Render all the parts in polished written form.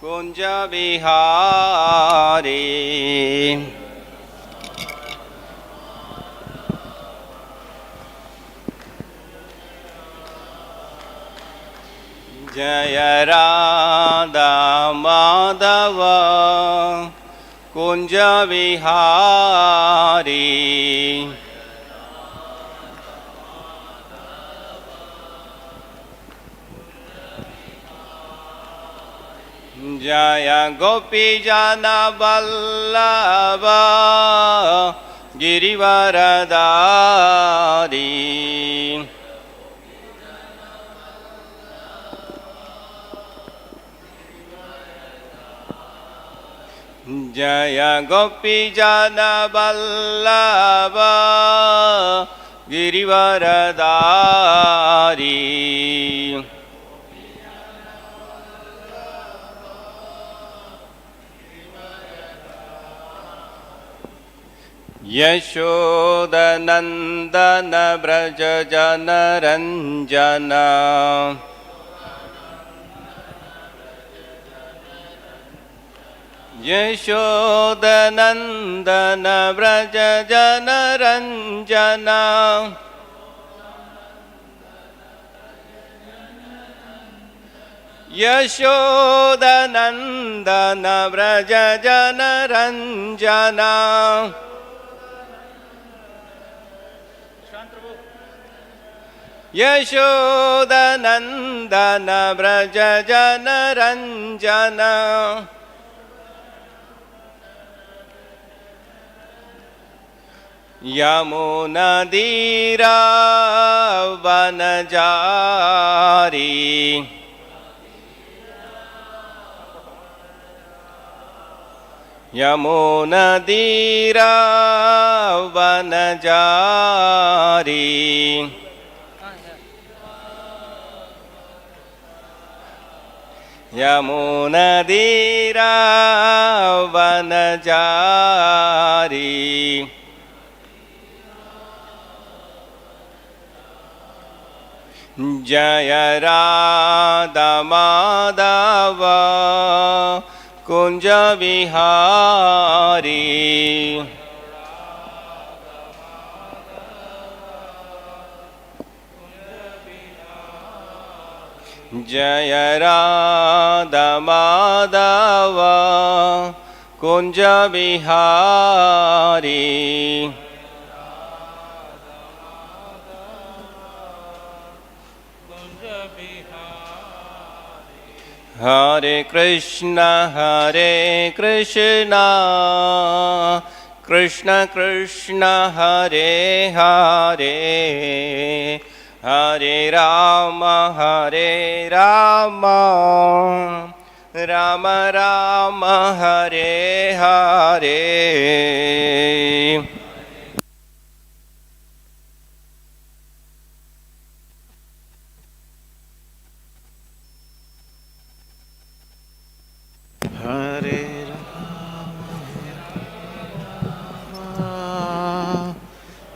kunja vihari. Jaya Radha Madhava kunja vihari. Jaya Gopi Jana Vallabha Girivaradari. Jaya Gopi Jana Vallabha Girivaradari. Yashoda Nandana Braja Jana Ranjana. Yashoda Nandana Braja Jana Ranjana. Yashoda Nandana Braja Jana Ranjana. Yashoda Nandana Braja Jana Ranjana. Yamuna Dira Vanajari. Yamuna Dira Vanajari. Yamuna Dira Vanajari. Jaya Radha Madhava kunja vihari. Jaya Radha Madhava kunja vihari. Hare Krishna, Krishna Krishna, Hare Hare, Hare Rama, Rama Rama, Hare Hare. Hare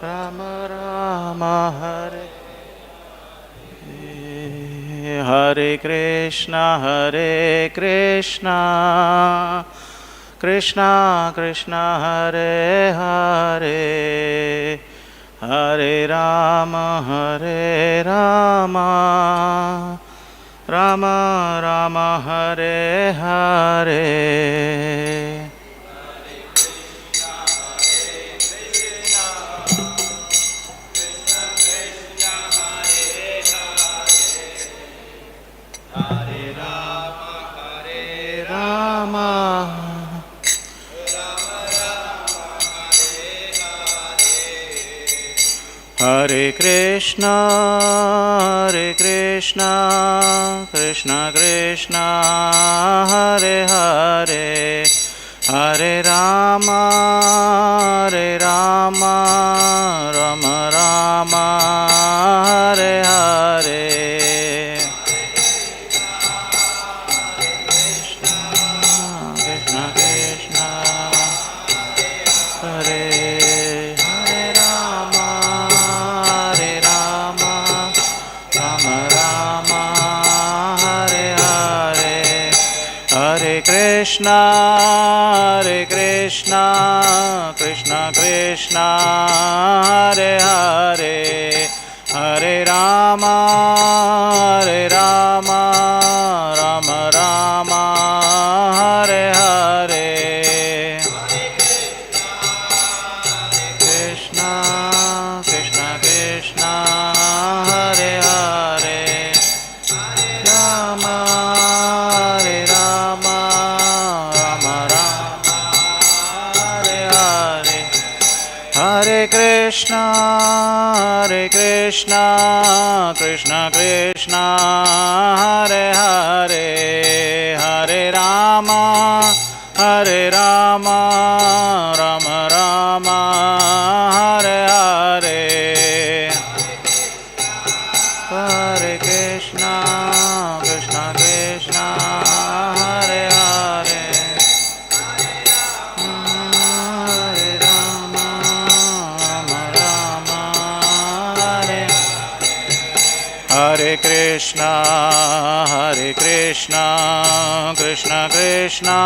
Rama Rama Hare Hare Krishna Krishna Krishna Hare Hare, Hare Rama Rama Rama Hare Hare. Hare Krishna, Krishna Krishna, Hare Hare, Hare Rama, Rama Rama, Hare Hare. Hare Krishna, Krishna Krishna, Hare Hare, Hare Rama, Rama Rama, Hare Hare. Krishna, Krishna Krishna, Hare Hare, Rama, Rama Rama, Hare Hare. Hare Krishna, Krishna Krishna, Hare Hare, Hare Rama, Rama Rama, Hare Hare. Hare Krishna, Krishna Krishna, Hare Hare, Hare Rama, Rama Hare. Hare Krishna, Krishna Krishna,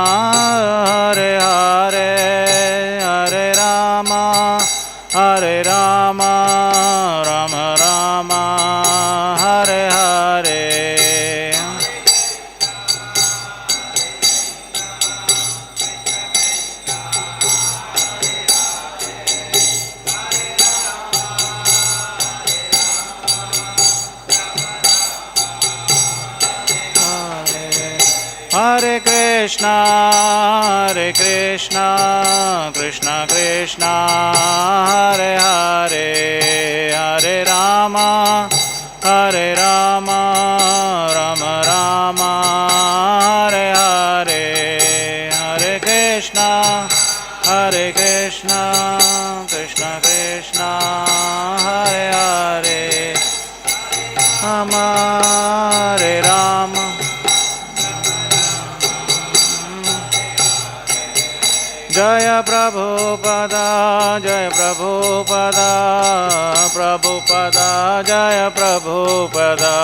Hare Hare, Hare Rama, Rama Rama, Hare Hare. Hare Krishna, Krishna Krishna, Hare Hare, Hare Rama, Rama Rama, Hare Hare. Hare Krishna, Krishna Krishna, Hare Hare, Hare Rama. Jaya Prabhupada, Prabhupada, Jaya Prabhupada.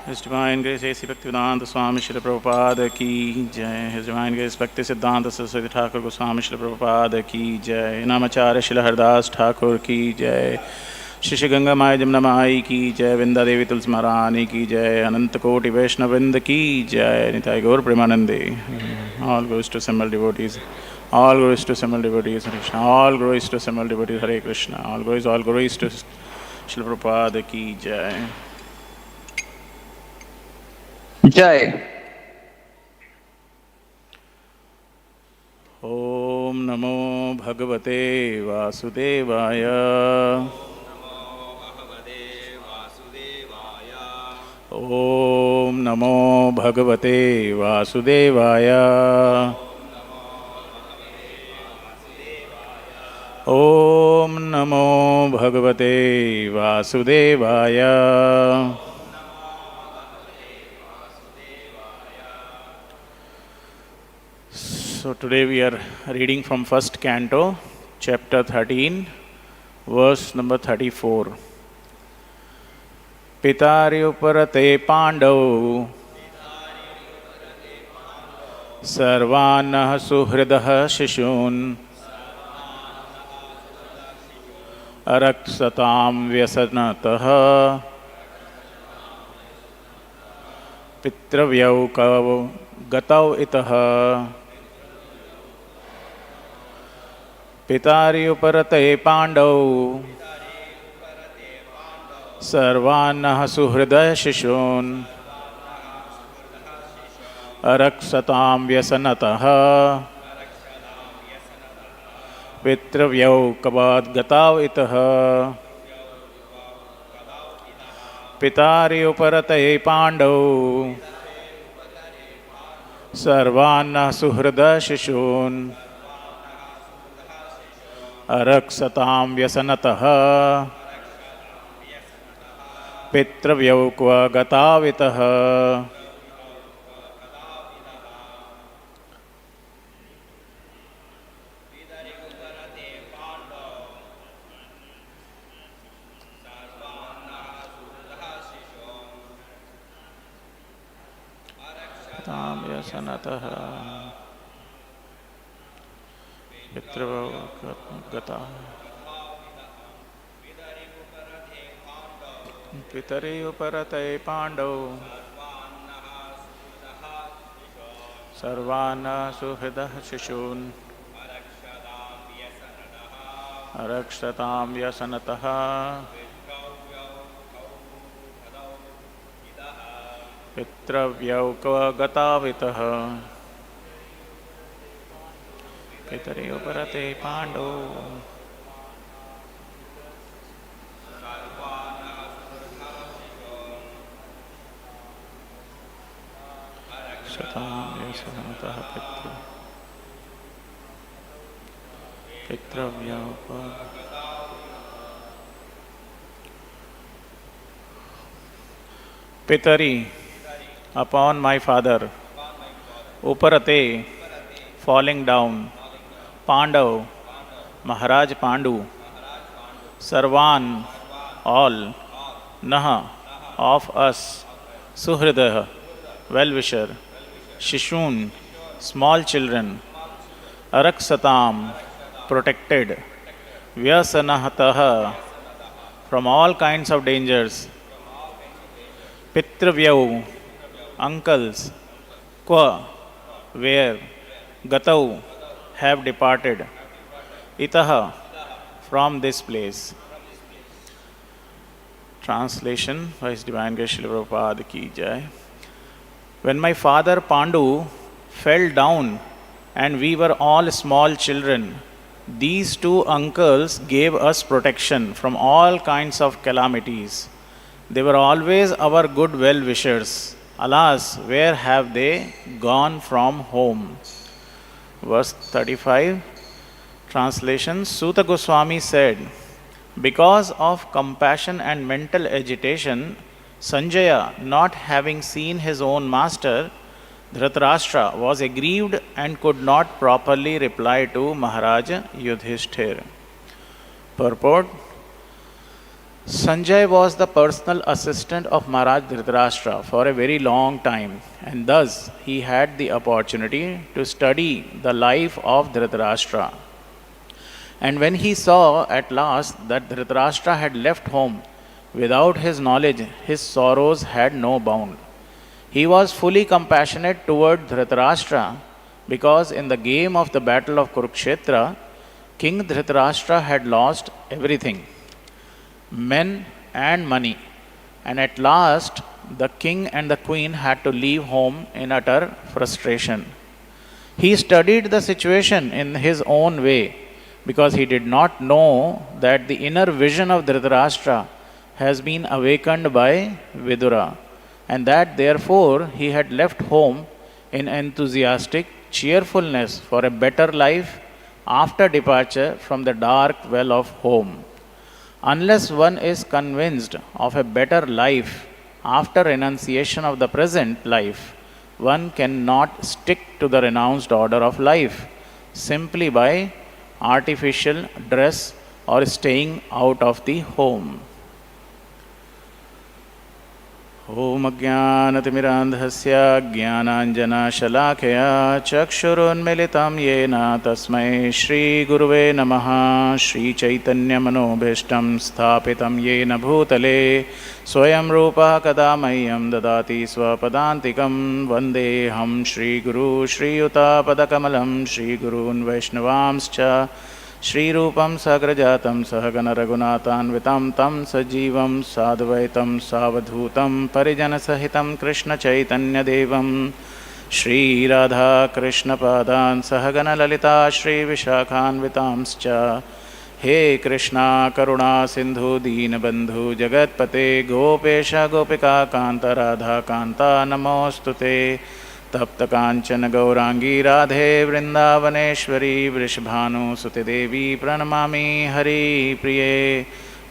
His Divine Grace A.C. Bhaktivedanta Swami Srila Prabhupada ki jai. His Divine Grace Bhakti Siddhanta Saraswati Thakur Goswami Srila Prabhupada ki jai. Namacharya Srila Haridas Thakur ki jai. शिशि गंगा माय जमुना माई की जय. वृंदा देवी तुलसी महारानी की जय. अनंत कोटि वैष्णवृंद की जय. निताय गौर प्रेमानंदे. All glories to assembled devotees. All glories to assembled devotees. Krishna. All glories to assembled devotees. Hare Krishna. All glories to Srila Prabhupada की जय. जय. ओम नमो भगवते वासुदेवाय. ओम नमो भगवते वासुदेवाय. ओम नमो भगवते वासुदेवाय. So today we are reading from first canto, chapter 13, verse number 34. Pitari uparate pāṇḍau sarvān suhṛdaḥ śiśūn arakṣatāṁ vyasanataḥ pitṛvyau gatāv itaḥ. Pitari uparate pāṇḍau sarvān suhṛdaḥ śiśūn arakṣatāṁ vyasanataḥ pitṛvyau gatāv itaḥ. Pitari uparate pāṇḍau sarvān suhṛdaḥ śiśūn arakṣatāṁ vyasanataḥ pitṛvyau gatāv itaḥ. यसनतः pitṛvyau gatāv pitari uparate pāṇḍau sarvān suhṛdaḥ śiśūn arakṣatāṁ vyasanataḥ pitṛvyau gatāv pitari uparate pāṇḍau arakṣatāṁ यसनतः pitṛvyau pitari upon my father, uparate falling down, pāṇḍau Mahārāja Pāṇḍu, sarvān all, naha of us, suhṛdaḥ well-wisher, śiśūn small children, arakṣatāṁ protected, vyasanataḥ from all kinds of dangers, pitṛvyau uncles, where, gatau have departed, itaḥ from this place. Translation by His Divine Grace Srila Prabhupada ki jai. When my father Pāṇḍu fell down and we were all small children, these two uncles gave us protection from all kinds of calamities. They were always our good well-wishers. Alas, where have they gone from home? Verse 35. Translation. Suta Goswami said, because of compassion and mental agitation, Sañjaya, not having seen his own master, Dhṛtarāṣṭra, was aggrieved and could not properly reply to Mahārāja Yudhiṣṭhira. Purport. Sañjaya was the personal assistant of Mahārāja Dhṛtarāṣṭra for a very long time, and thus he had the opportunity to study the life of Dhṛtarāṣṭra. And when he saw at last that Dhṛtarāṣṭra had left home without his knowledge, his sorrows had no bound. He was fully compassionate toward Dhṛtarāṣṭra because in the game of the battle of Kurukshetra, King Dhṛtarāṣṭra had lost everything, men and money, and at last the king and the queen had to leave home in utter frustration. He studied the situation in his own way because he did not know that the inner vision of Dhṛtarāṣṭra has been awakened by Vidura, and that therefore he had left home in enthusiastic cheerfulness for a better life after departure from the dark well of home. Unless one is convinced of a better life after renunciation of the present life, one cannot stick to the renounced order of life simply by artificial dress or staying out of the home. Om Ajnānatimirandhasya Jnānāñjana-śalākaya Chakṣurunmilitam yena tasmai Shri Guruve Namaha. Shri Chaitanya Manobhishtam Sthapitam yena bhutale Swayam Rupa Kadamayyam Dadati Swapadantikam Vandeham Shri Guru Shri Yuta-padakamalam Shri Gurun Vaishnavamscha Shri Rupam Sagrajatam Sahagana Raghunathanvitam Tam Sajivam Sadvaitam Savadhutam Parijana Sahitam Krishna Chaitanya Devam Shri Radha Krishna Padan Sahagana Lalita Shri Vishakhanvitamscha He Krishna Karuna Sindhu Deenabandhu Jagatpate Gopesha Gopika Kanta Radha Kanta Namostute तप्त कांचन गौरांगी राधे वृंदावनेश्वरी वृषभानु सुते देवी प्रणमामि हरि प्रिये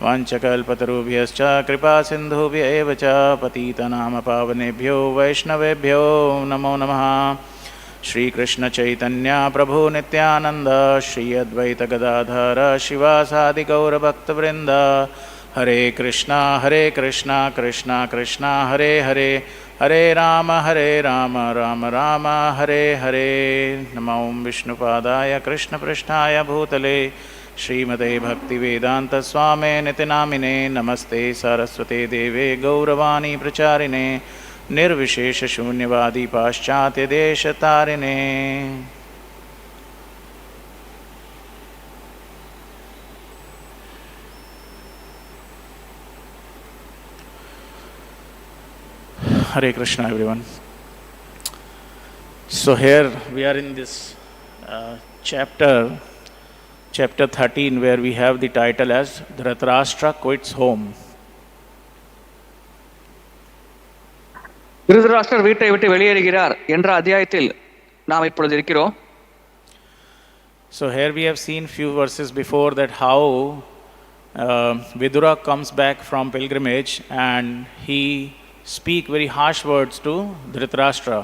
वाञ्छकल्पतरुभ्यश्च कृपा सिन्धुभ्य एव च पतितनाम पावनेभ्यो वैष्णवेभ्यो नमो नमः। श्री कृष्ण चैतन्य प्रभु Nityanand Shri Advaita Gadadhar शिवासादि गौरभक्तवृंद Hare Krishna, Krishna Krishna, Hare Hare, Hare Rama, Rama Rama, Hare Hare. Namo Vishnupadaya, Krishna Prishtaya Bhutale, Srimate Bhaktivedanta Swame Niti Namine, Namaste Saraswate Deve Gauravani Pracharine, Nirvishesha Shunyavadi Paschatya Deshatarine. Hare Krishna, everyone. So here we are in this chapter 13, where we have the title as Dhṛtarāṣṭra quits home. Dhritarashtra வீட்டை விட்டு வெளியேறுகிறார் என்ற அத்தியாயத்தில் நாம் இப்பொழுது இருக்கிறோம். So here we have seen few verses before that how Vidura comes back from pilgrimage and he speak very harsh words to Dhṛtarāṣṭra.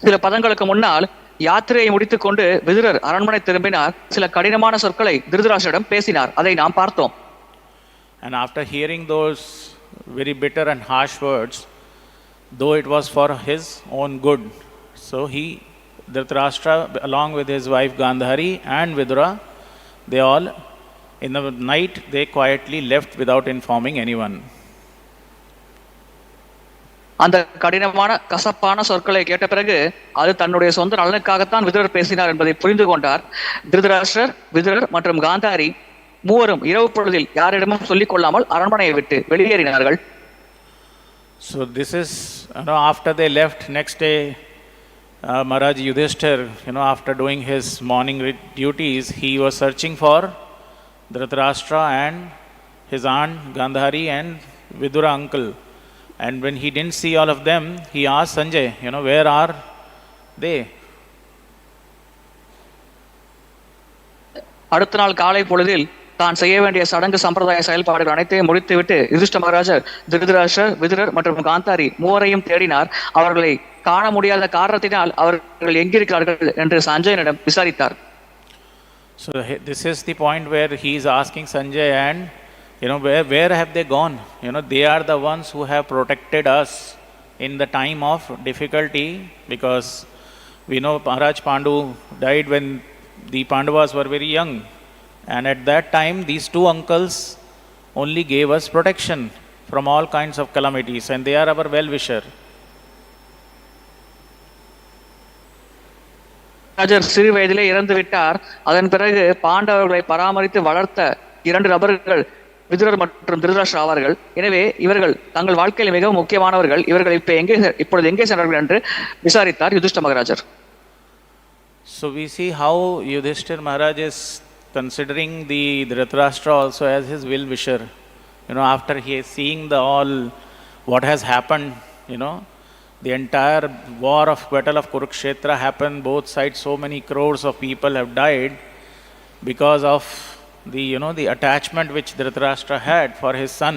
சில பதங்களுக்கு முன்னால் யாத்திரையை முடித்துக் கொண்டு விதுரர் அரண்மனை திரும்பினார். சில கடினமான சொற்களை திருதராஷ்டிரரிடம் பேசினார். அதை நாம் பார்த்தோம். And after hearing those very bitter and harsh words, though it was for his own good, so Dhṛtarāṣṭra along with his wife Gandhari and Vidura, they all in the night they quietly left without informing anyone. அந்த கடினமான கசப்பான சொற்களை கேட்ட பிறகு அது தன்னுடைய சொந்த நலனுக்காகத்தான் விதுரர் பேசினார் என்பதை புரிந்து கொண்டார். திருதராஷ்டிரர், விதுரர் மற்றும் காந்தாரி மூவரும் இரவு பொழுதில் யாரிடமும் சொல்லிக் கொள்ளாமல் அரண்மனையை விட்டு வெளியேறினார்கள். So this is, after they left, next day Mahārāja Yudhiṣṭhira, after doing his morning duties, he was searching for Dhṛtarāṣṭra and his aunt Gandhari and Vidura uncle. And when he didn't see all of them, he asked Sañjaya, where are they? அடுத்த நாள் காலை பொழுதில் தான் செய்ய வேண்டிய சடங்கு சம்பிரதாய செயல்பாடுகள் அனைத்தையும் முடித்துவிட்டு யுதிஷ்ட மகாராஜர் திருதராஷ்டிரர், விதுரர் மற்றும் காந்தாரி மூவரையும் தேடினார். அவர்களை காண முடியாத காரணத்தினால் அவர்கள் எங்கிருக்கிறார்கள் என்று சஞ்சயனிடம் விசாரித்தார். So this is the point where he is asking Sañjaya, and where have they gone? They are the ones who have protected us in the time of difficulty, because we know Mahārāja Pāṇḍu died when the Pandavas were very young, and at that time these two uncles only gave us protection from all kinds of calamities, and they are our well-wisher. ராஜர் சிறு வயதிலே இறந்து விட்டார். அதன் பிறகு பாண்டவர்களை பராமரித்து வளர்த்த இரண்டு நபர்கள் விதுரர் மற்றும் திருதராஷ்டிரர் ஆவார்கள். எனவே இவர்கள் தங்கள் வாழ்க்கையில் மிகவும் முக்கியமானவர்கள். இவர்கள் இப்பொழுது எங்கே சென்றார்கள் என்று விசாரித்தார் யுதிஷ்ட மகாராஜர். So we see how Yudhiṣṭhira Maharaj is considering the Dhṛtarāṣṭra also as his well-wisher. After he is seeing all what has happened, the entire war of battle of Kurukshetra happened, both sides, so many crores of people have died because of the attachment which Dhṛtarāṣṭra had for his son.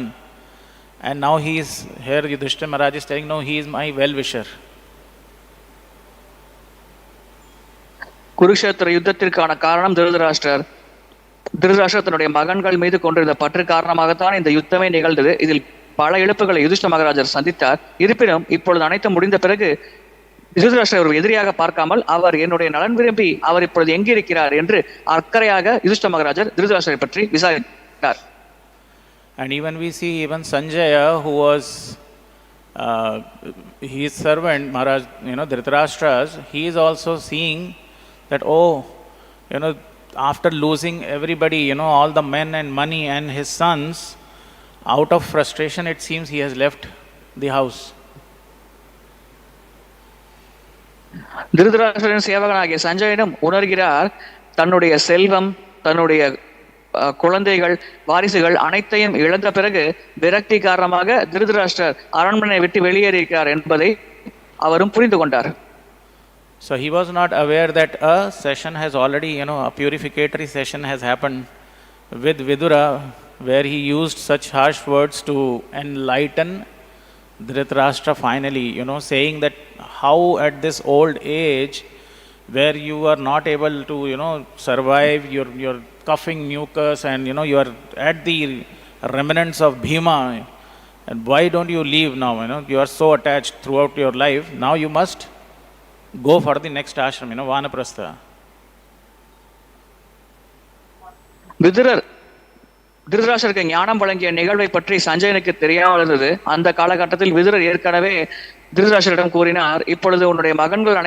And now he is here, Yudhiṣṭhira Maharaj is telling, no, he is my well-wisher. Kurukshetra யுத்தத்திற்கான காரணம் திருதராஷ்டிரர். திருதராஷ்டிரர் தன்னுடைய மகன்கள் மீது கொண்டிருந்த பற்று காரணமாகத்தான் இந்த யுத்தமே நிகழ்ந்தது. இதில் பல இழப்புகளை யுதிஷ்ட மகாராஜர் சந்தித்தார். இருப்பினும் இப்பொழுது அனைத்தும் முடிந்த பிறகு திருதராஷ்டிரரை ஒரு எதிரியாக பார்க்காமல் அவர் என்னுடைய நலன் விரும்பி அவர் இப்பொழுது எங்கிருக்கிறார் என்று அக்கறையாக யுதிஷ்ட மகாராஜர் திருதராஷ்டிரரை பற்றி விசாரித்தார். And even we see even Sañjaya, who was his servant, Maharaj, Dhṛtarāṣṭra's, he is also seeing that, after losing everybody, all the men and money and his sons, out of frustration, it seems he has left the house. திருதராஷ்டிரரின் சேவகனாகிய சஞ்சயனும் உணர்கிறார், தன்னுடைய செல்வம், தன்னுடைய குழந்தைகள், வாரிசுகள் அனைத்தையும் இழந்த பிறகு விரக்தி காரணமாக திருதராஷ்டிரர் அரண்மனை விட்டு வெளியேறியிருக்கிறார் என்பதை அவரும் புரிந்து கொண்டார். So he was not aware that a session has already, a purificatory session has happened with Vidura, where he used such harsh words to enlighten Dhṛtarāṣṭra finally, saying that how at this old age where you are not able to, survive, you're coughing mucus, and, you are at the remnants of Bhima. And why don't you leave now? You are so attached throughout your life. Now you must go for the next ashram, Vanaprastha. விதுரர் திருதராஷ்டிரருக்கு ஞானம் வழங்கிய நிகழ்வை பற்றி சஞ்சயனுக்கு தெரியாமல் இருந்தது. அந்த காலகட்டத்தில் விதுரர் ஏற்கனவே திருதராஷ்டிரரிடம் கூறினார், இப்பொழுது உன்னுடைய மகன்கள்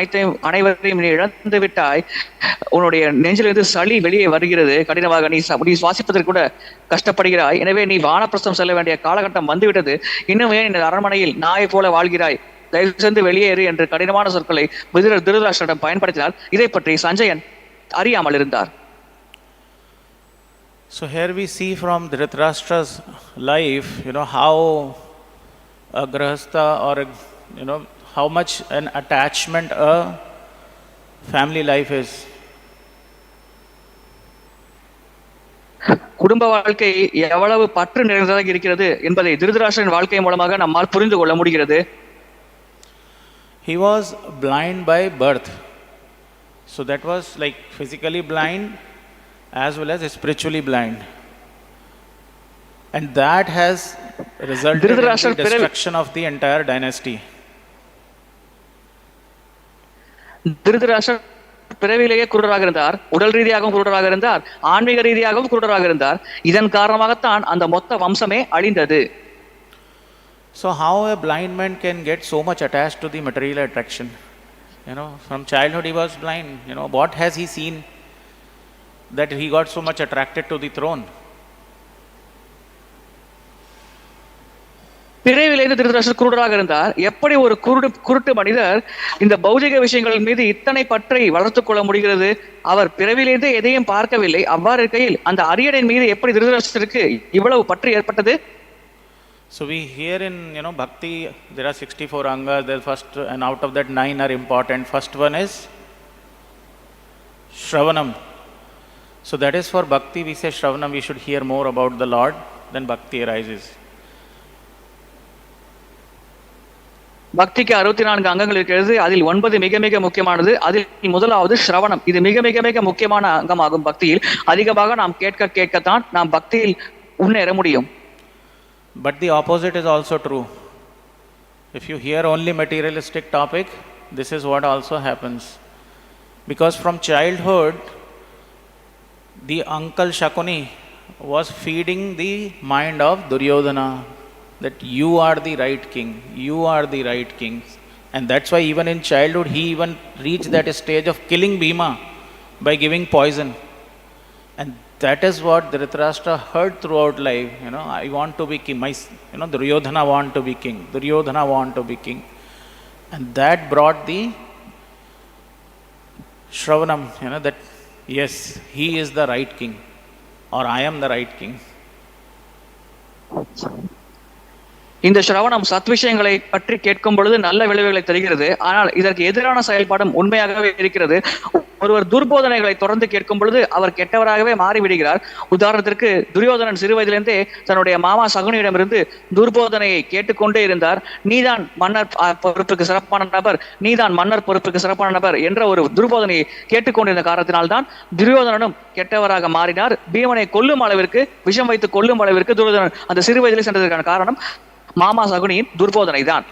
அனைவரையும் நீ இழந்து விட்டாய். உன்னுடைய நெஞ்சிலிருந்து சளி வெளியே வருகிறது, கடினமாக நீ சுவாசிப்பதற்கு கூட கஷ்டப்படுகிறாய். எனவே நீ வானப்பிரஸ்தம் செல்ல வேண்டிய காலகட்டம் வந்துவிட்டது. இன்னும் ஏன் இந்த அரண்மனையில் நாயை போல வாழ்கிறாய்? தயவு செய்து வெளியேறு என்று கடினமான சொற்களை விதுரர் திருதராஷ்டிரரிடம் பயன்படுத்தினார். இதை பற்றி சஞ்சயன் அறியாமல் இருந்தார். So here we see from Dhṛtarāṣṭra's life, how a grahastha or how much an attachment a family life is. குடும்ப வாழ்க்கை எவ்வளவு பற்று நிறைந்ததாக இருக்கிறது என்பதை திருதராஷ்டிரன் வாழ்க்கை மூலமாக நம்மால் புரிந்து கொள்ள முடிகிறது. He was blind by birth. So that was like physically blind as well as spiritually blind. And that has resulted in the destruction of the entire dynasty. Dhritarashtra பிறவிலேயே குருடராக இருந்தார், உடல் ரீதியாகவும் குருடராக இருந்தார், ஆன்மீக ரீதியாகவும் குருடராக இருந்தார். இதன் காரணமாகத்தான் அந்த மொத்த வம்சமே அழிந்தது. So how a blind man can get so much attached to the material attraction? From childhood he was blind. What has he seen that he got so much attracted to the throne? பிறவிலேயே Dhritarashtra குருடராக இருந்தார். எப்படி ஒரு குருட்டு மனிதர் இந்த பௌதிக விஷயங்கள் மீது இத்தனை பற்றை வளர்த்துக் கொள்ள முடிகிறது? அவர் பிறவிலேயே எதையும் பார்க்கவில்லை. அவ்வாறு இருக்கையில் அந்த அரியணையின் மீது எப்படி திருதராஷ்டிரருக்கு இவ்வளவு பற்று ஏற்பட்டது? So we hear in bhakti there are 64 angas. There first, and out of that 9 are important. First one is Shravanam. So that is for bhakti. We say Shravanam, we should hear more about the Lord. Then bhakti arises. பக்திக்கு 64 அங்கங்கள் இருக்கிறது. அதில் 9 மிக மிக முக்கியமானது. அதில் முதலாவது ஸ்ரவணம். இது மிக மிக மிக முக்கியமான அங்கமாகும். பக்தியில் அதிகமாக நாம் கேட்கத்தான் நாம் பக்தியில் முன்னேற முடியும். But the opposite is also true. If you hear only materialistic topic, this is what also happens. Because from childhood, the uncle Shakuni was feeding the mind of Duryodhana that you are the right king, you are the right king. And that's why even in childhood he even reached that stage of killing Bhima by giving poison. And that is what Dhṛtarāṣṭra heard throughout life. I want to be king. Duryodhana want to be king. Duryodhana want to be king. And that brought the Shravanam, that yes, he is the right king, or I am the right king. இந்த ஸ்ரவணம் சத் விஷயங்களை பற்றி கேட்கும் பொழுது நல்ல விளைவுகளை தருகிறது. ஆனால் இதற்கு எதிரான செயல்பாடும் உண்மையாகவே இருக்கிறது. ஒருவர் துர்போதனைகளை தொடர்ந்து கேட்கும் பொழுது அவர் கெட்டவராகவே மாறிவிடுகிறார். உதாரணத்திற்கு துரியோதனன் சிறு வயதிலிருந்தே தன்னுடைய மாமா சகுனியிடமிருந்து துர்போதனையை கேட்டுக்கொண்டே இருந்தார். நீதான் மன்னர் பொறுப்புக்கு சிறப்பான நபர், நீதான் மன்னர் பொறுப்புக்கு சிறப்பான நபர் என்ற ஒரு துர்போதனையை கேட்டுக்கொண்டிருந்த காரணத்தினால்தான் துரியோதனனும் கெட்டவராக மாறினார். பீமனை கொல்லும் அளவிற்கு, விஷம் வைத்து கொல்லும் அளவிற்கு துரியோதனன் அந்த சிறு வயதிலே சென்றதற்கான காரணம் மாமா சகுனியின் துர்போதனை தான்.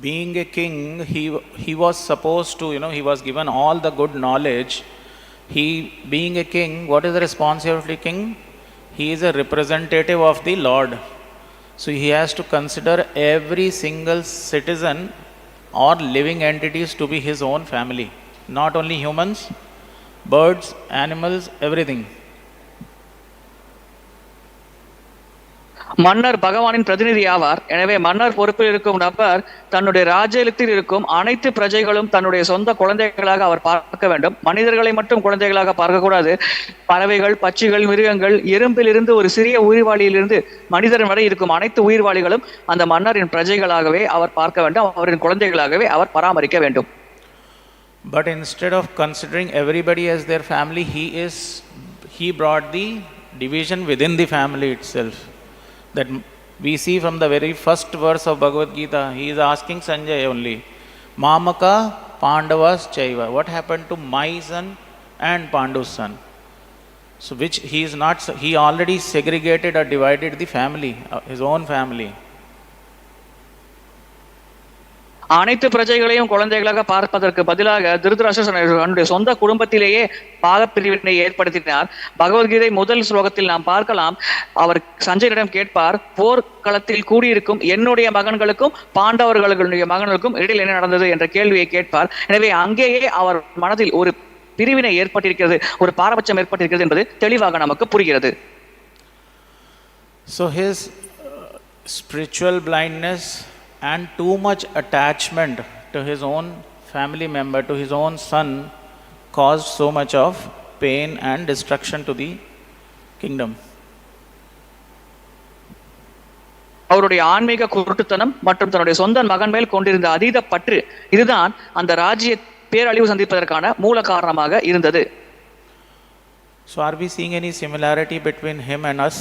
Being a king, he was supposed to, he was given all the good knowledge. Being a king, what is the responsibility of a king? He is a representative of the Lord. So he has to consider every single citizen or living entities to be his own family. Not only humans, birds, animals, everything. மன்னர் பகவானின் பிரதிநிதி ஆவார். எனவே மன்னர் பொறுப்பில் இருக்கும் நபர் தன்னுடைய ராஜ்யத்தில் இருக்கும் அனைத்து பிரஜைகளும் தன்னுடைய சொந்த குழந்தைகளாக அவர் பார்க்க வேண்டும். மனிதர்களை மட்டும் குழந்தைகளாக பார்க்கக்கூடாது. பறவைகள், பட்சிகள், மிருகங்கள், எறும்பிலிருந்து ஒரு சிறிய உயிர்வாளியிலிருந்து மனிதன் வரை இருக்கும் அனைத்து உயிர்வாளிகளும் அந்த மன்னரின் பிரஜைகளாகவே அவர் பார்க்க வேண்டும். அவரின் குழந்தைகளாகவே அவர் பராமரிக்க வேண்டும். But instead of considering everybody as their family, he brought the division within the family itself. That we see from the very first verse of Bhagavad Gita. He is asking Sañjaya only, Mamaka Pandavas chaiva. What happened to my son and Pandu's son? So which he is not, he already segregated or divided the family, his own family. அனைத்து பிரஜைகளையும் குழந்தைகளாக பார்ப்பதற்கு பதிலாக திருதராஷ்டிரனுடைய சொந்த குடும்பத்திலேயே பாகப்பிரிவினை ஏற்படுத்தினார். பகவத்கீதை முதல் ஸ்லோகத்தில் நாம் பார்க்கலாம், அவர் சஞ்சயனிடம் கேட்பார், போர்க்களத்தில் கூடியிருக்கும் என்னுடைய மகன்களுக்கும் பாண்டவர்களுடைய மகன்களுக்கும் இடையில் என்ன நடந்தது என்ற கேள்வியை கேட்பார். எனவே அங்கேயே அவர் மனதில் ஒரு பிரிவினை ஏற்பட்டிருக்கிறது, ஒரு பாரபட்சம் ஏற்பட்டிருக்கிறது என்பது தெளிவாக நமக்கு புரிகிறது. So his spiritual blindness and too much attachment to his own family member, to his own son, caused so much of pain and destruction to the kingdom. அவருடைய ஆன்மீக குருட்டுத்தனம் மற்றும் தன்னுடைய சொந்த மகன் மேல் கொண்டிருந்த அதீத பற்று, இதுதான் அந்த ராஜ்ய பேரழிவு சந்திப்பதற்கான மூல காரணமாக இருந்தது. So are we seeing any similarity between him and us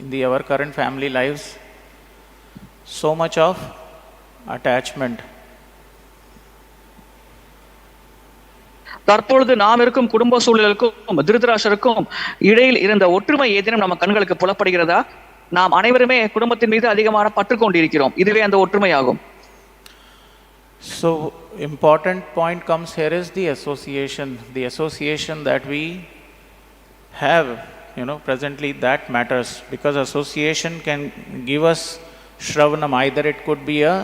in our current family lives? So much of attachment. தற்பொழுது நாம் இருக்கும் குடும்ப சூழலுக்கும் திருதராஷ்டிரருக்கும் இடையில் இருந்த ஒற்றுமை ஏதேனும் நம்ம கண்களுக்கு புலப்படுகிறதா? நாம் அனைவருமே குடும்பத்தின் மீது அதிகமான பற்று கொண்டிருக்கிறோம். இதுவே அந்த ஒற்றுமையாகும். So important point comes here is the association that we have, presently, that matters, because association can give us Shravanam. Either it could be a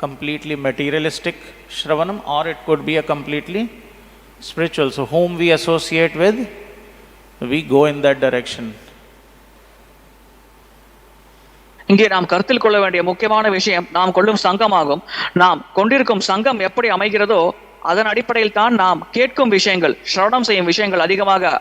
completely materialistic Shravanam or it could be a completely spiritual. So whom we associate with, we go in that direction. இங்கே நாம் கருத்தில் கொள்ள வேண்டிய முக்கியமான விஷயம் நாம் கொள்ளும் சங்கமாகும். நாம் கொண்டிருக்கும் சங்கம் எப்படி அமைகிறதோ அதன் அடிப்படையில் தான் நாம் கேட்கும் விஷயங்கள், ஸ்ரவணம் செய்யும் விஷயங்கள் அதிகமாக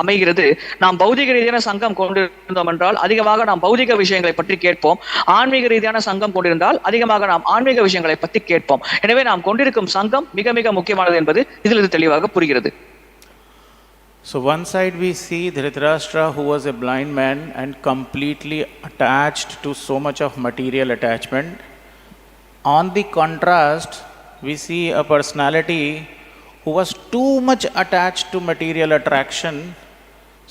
அமைகிறது. நாம் பௌதிக ரீதியான சங்கம் கொண்டிருந்தோம் என்றால் அதிகமாக நாம் பௌதிக விஷயங்களை பற்றி கேட்போம். ஆன்மீக ரீதியான சங்கம் கொண்டிருந்தால் அதிகமாக நாம் ஆன்மீக விஷயங்களை பற்றி கேட்போம். எனவே நாம் கொண்டிருக்கும் சங்கம் மிக மிக முக்கியமானது என்பது இதிலிருந்து தெளிவாக புரிகிறது. So one side we see Dhṛtarāṣṭra, who was a blind man and completely attached to so much of material attachment. On the contrast, we see a personality who was too much attached to material attraction,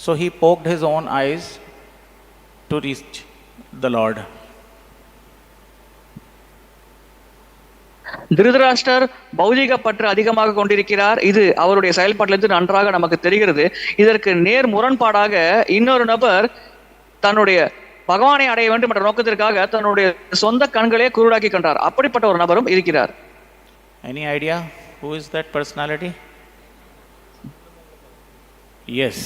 so he poked his own eyes to reach the Lord. Dhritarashtra பௌதிக பற்று அதிகமாக கொண்டிருக்கிறார். இது அவருடைய செயல்பாட்டிலிருந்து நன்றாக நமக்கு தெரிகிறது. இதற்கு நேர் முரண்பாடாக இன்னொரு நபர் தன்னுடைய பகவானை அடைய வேண்டும் என்ற நோக்கத்திற்காக தன்னுடைய சொந்த கண்களே குருடாக்கி கொண்டார். அப்படிப்பட்ட ஒரு நபரும் இருக்கிறார். Any idea who is that personality? Yes.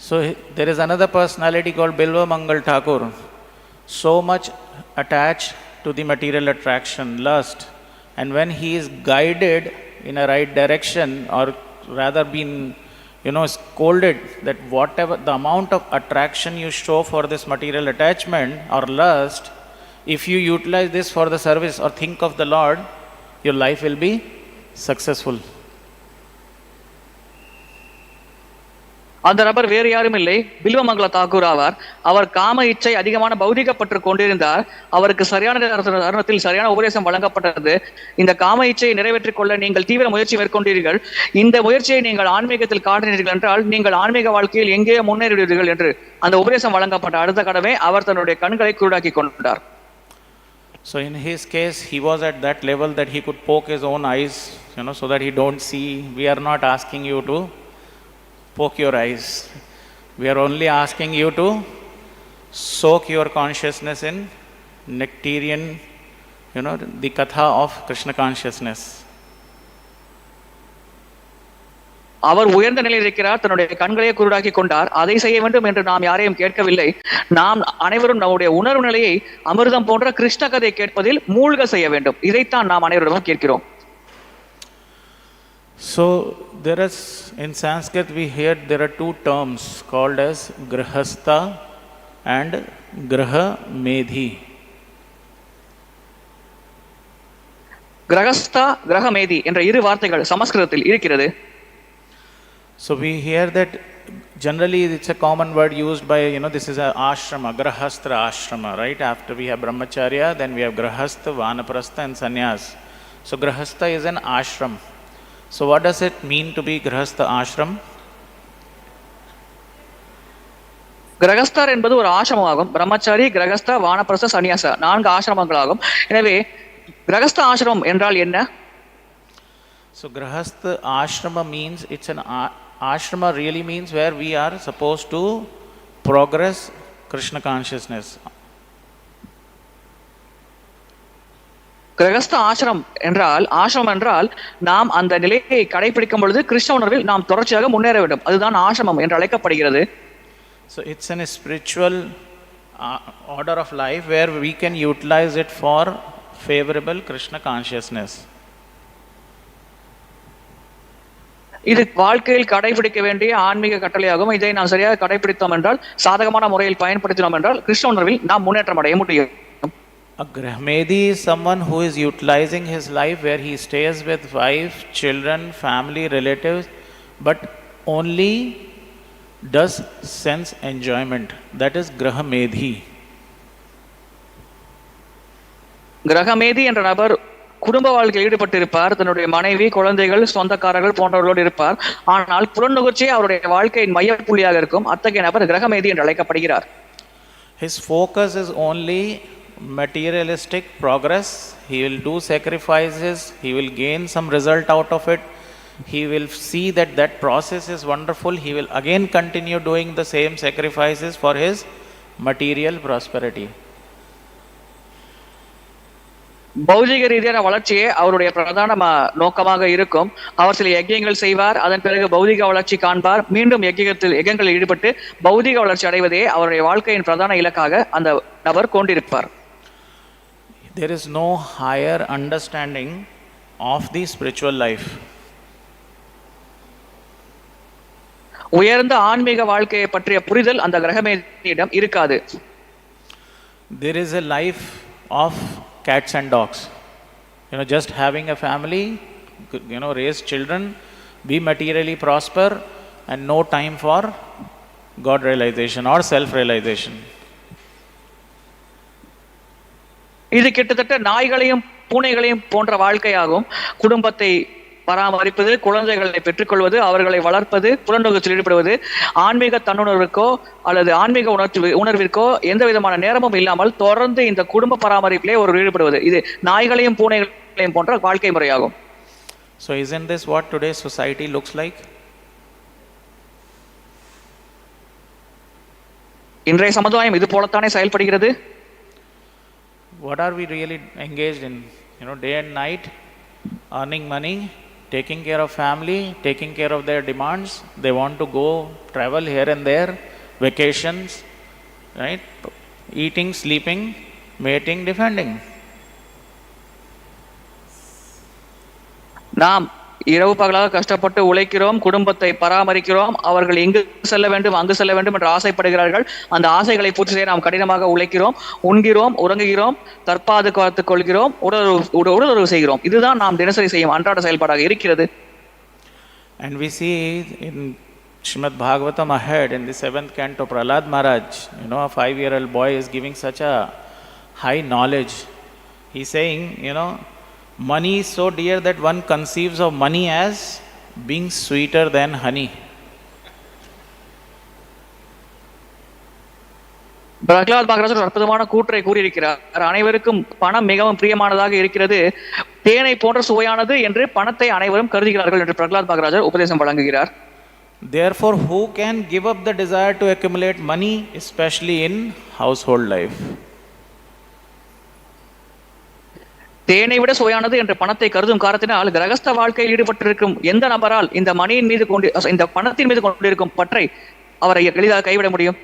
So there is another personality called Bilva Mangal Thakur, so much attached to the material attraction, lust, and when he is guided in a right direction, or rather been scolded that whatever the amount of attraction you show for this material attachment or lust, if you utilize this for the service or think of the Lord, your life will be successful. அந்த நபர் வேறு யாரும் இல்லை, பில்வமங்கல தாக்கூர் ஆவார். அவர் காம இச்சை அதிகமான பௌதிக பற்று கொண்டிருந்தார். அவருக்கு சரியான தருணத்தில் சரியான உபதேசம் வழங்கப்பட்டது. இந்த காம இச்சையை நிறைவேற்றிக் கொள்ள நீங்கள் தீவிர முயற்சி மேற்கொண்டீர்கள். இந்த முயற்சியை நீங்கள் ஆன்மீகத்தில் காட்டினீர்கள் என்றால் நீங்கள் ஆன்மீக வாழ்க்கையில் எங்கேயோ முன்னேறிவிடுவீர்கள் என்று அந்த உபதேசம் வழங்கப்பட்ட அடுத்த கடமை அவர் தன்னுடைய கண்களை குருடாக்கி கொண்டார். So in his case, he was at that level that he could poke his own eyes, so that he don't see. We are not asking you to poke your eyes. We are only asking you to soak your consciousness in nectarian, the gatā of Krishna consciousness. அவர் உயர்ந்த நிலையில் இருக்கிறார், தன்னுடைய கண்களையே குருடாக்கி கொண்டார். அதை செய்ய வேண்டும் என்று நாம் யாரையும் கேட்கவில்லை. நாம் அனைவரும் நம்முடைய உணர்வு நிலையை அமிர்தம் போன்ற கிருஷ்ண கதை கேட்பதில் மூழ்க செய்ய வேண்டும். இதைத்தான் நாம் அனைவரிடமும் கேட்கிறோம். So there is, in Sanskrit we hear there are two terms called as grihastha and graha medhi. கிரகஸ்தா கிரகமேதி என்ற இரு வார்த்தைகள் சமஸ்கிருதத்தில் இருக்கிறது. So we hear that generally it's a common word used by, this is a ashrama, grahastra ashrama, right? After we have brahmacharya, then we have grahastha, vanaprastha and sannyas. So grahastha is an ashram. So what does it mean to be grahastha ashram? கிரகஸ்தர் என்பது ஒரு ஆசிரமமாகும். பிரம்மச்சாரி, கிரகஸ்த, வானப்பிரஸ்த, சன்னியாச 4 ஆசிரமங்களாகும். எனவே கிரகஸ்த ஆசிரமம் என்றால் என்ன? So grahastha ashrama means it's an ashrama really means where we are supposed to progress Krishna consciousness. கிரகஸ்த ஆசிரமம் என்றால் நாம் அந்த நிலையை கடைபிடிக்கும் பொழுது கிருஷ்ண உணர்வில் நாம் தொடர்ச்சியாக முன்னேற வேண்டும். அதுதான் ஆசிரமம் என்று அழைக்கப்படுகிறது. So it's a spiritual order of life where we can utilize it for favorable Krishna consciousness. இது வாழ்க்கையில் கடைபிடிக்க வேண்டிய ஆன்மீக கட்டளையாகும். இதை நாம் சரியாக கடைபிடித்தோம் என்றால், சாதகமான முறையில் பயன்படுத்தினோம் என்றால் கிருஷ்ண உணர்வில் நாம் முன்னேற்றம் அடைய முடியும். A grahmedi is someone who is utilizing his life where he stays with wife, children, family, relatives, but only does sense enjoyment. That is grahmedi. கிரகமேதி என்ற நபர் குடும்ப வாழ்க்கையில் ஈடுபட்டிருப்பார். தன்னுடைய மனைவி, குழந்தைகள், சொந்தக்காரர்கள் போன்றவர்களோடு இருப்பார். ஆனால் புலநுகர்ச்சியே அவருடைய வாழ்க்கையின் மையப்புள்ளியாக இருக்கும். அத்தகைய நபர் கிரகமேதி என்று அழைக்கப்படுகிறார். His focus is only materialistic progress. He will do sacrifices. He will gain some result out of it. He will see that process is wonderful. He will again continue doing the same sacrifices for his material prosperity. பௌதிக ரீதியான வளர்ச்சியே அவருடைய பிரதான நோக்கமாக இருக்கும். அவர் சில யஜ்யங்கள் செய்வார். அதன் பிறகு பௌதிக வளர்ச்சி காண்பார். மீண்டும் யஜ்யங்களில் ஈடுபட்டு பௌதிக வளர்ச்சி அடைவதே அவருடைய வாழ்க்கையின் பிரதான இலக்காக அந்த நபர் கொண்டிருப்பார். There is no higher understanding of the spiritual life. உயர்ந்த ஆன்மீக வாழ்க்கையை பற்றிய புரிதல் அந்த கிரகமேதியிடம் இருக்காது. There is a life of cats and dogs. Just having a family, raise children, be materially prosper, and no time for God realization or self realization. இது கிட்டத்தட்ட நாய்களையும் பூனைகளையும் போன்ற வாழ்க்கையாகும். குடும்பத்தை பராமரிப்பது, குழந்தைகளை பெற்றுக்கொள்வது, அவர்களை வளர்ப்பது, புலனுணர்ச்சியில் ஈடுபடுவது, ஆன்மீக தன்னுணர்வுக்கோ அல்லது ஆன்மீக உணர்விற்கோ எந்த விதமான நேரமும் இல்லாமல் தொடர்ந்து இந்த குடும்ப பராமரிப்பிலே ஒரு ஈடுபடுவது, இது நாய்களையும் பூனைகளையும் போன்ற வாழ்க்கை முறையாகும். So isn't this what today's society looks like? இன்றைய சமுதாயம் இது போலத்தானே செயல்படுகிறது. What are we really engaged in? Day and night, earning money, taking care of family, taking care of their demands. They want to go travel here and there, vacations, right? Eating, sleeping, mating, defending. நாம் இரவு பகலாக கஷ்டப்பட்டு உழைக்கிறோம், குடும்பத்தை பராமரிக்கிறோம். அவர்கள் இங்கு செல்ல வேண்டும், அங்கு செல்ல வேண்டும் என்று ஆசைப்படுகிறார்கள். அந்த ஆசைகளை பூர்த்தி செய்ய நாம் கடினமாக உழைக்கிறோம், உண்கிறோம், உறங்குகிறோம், தற்பாது காத்துக் கொள்கிறோம், உடலுறவு செய்கிறோம். இதுதான் நாம் தினசரி செய்யும் அன்றாட செயல்பாடாக இருக்கிறது. And we see in Srimad Bhagavatam ahead in the 7th canto, Prahlad Maharaj, a 5-year-old boy is giving such a high knowledge. He's saying, money is so dear that one conceives of money as being sweeter than honey. Pralhad மகாராஜர் அற்புதமான கூற்றை கூறியிருக்கிறார். அனைவருக்கும் பணம் மிகவும் பிரியமானதாக இருக்கிறது, தேனை போன்ற சுவையானது என்று பணத்தை அனைவரும் கருதுகிறார்கள் என்று பிரகலாத் மகாராஜர் உபதேசம் வழங்குகிறார். Therefore, who can give up the desire to accumulate money, especially in household life? தேனை விட சுவையானது என்று பணத்தை கருதும் காரணத்தினால் கிரகஸ்த வாழ்க்கையில் ஈடுபட்டிருக்கும் எந்த நபரால் இந்த பணத்தின் மீது கொண்டிருக்கும் பற்றை அவரை எளிதாக கைவிட முடியும்?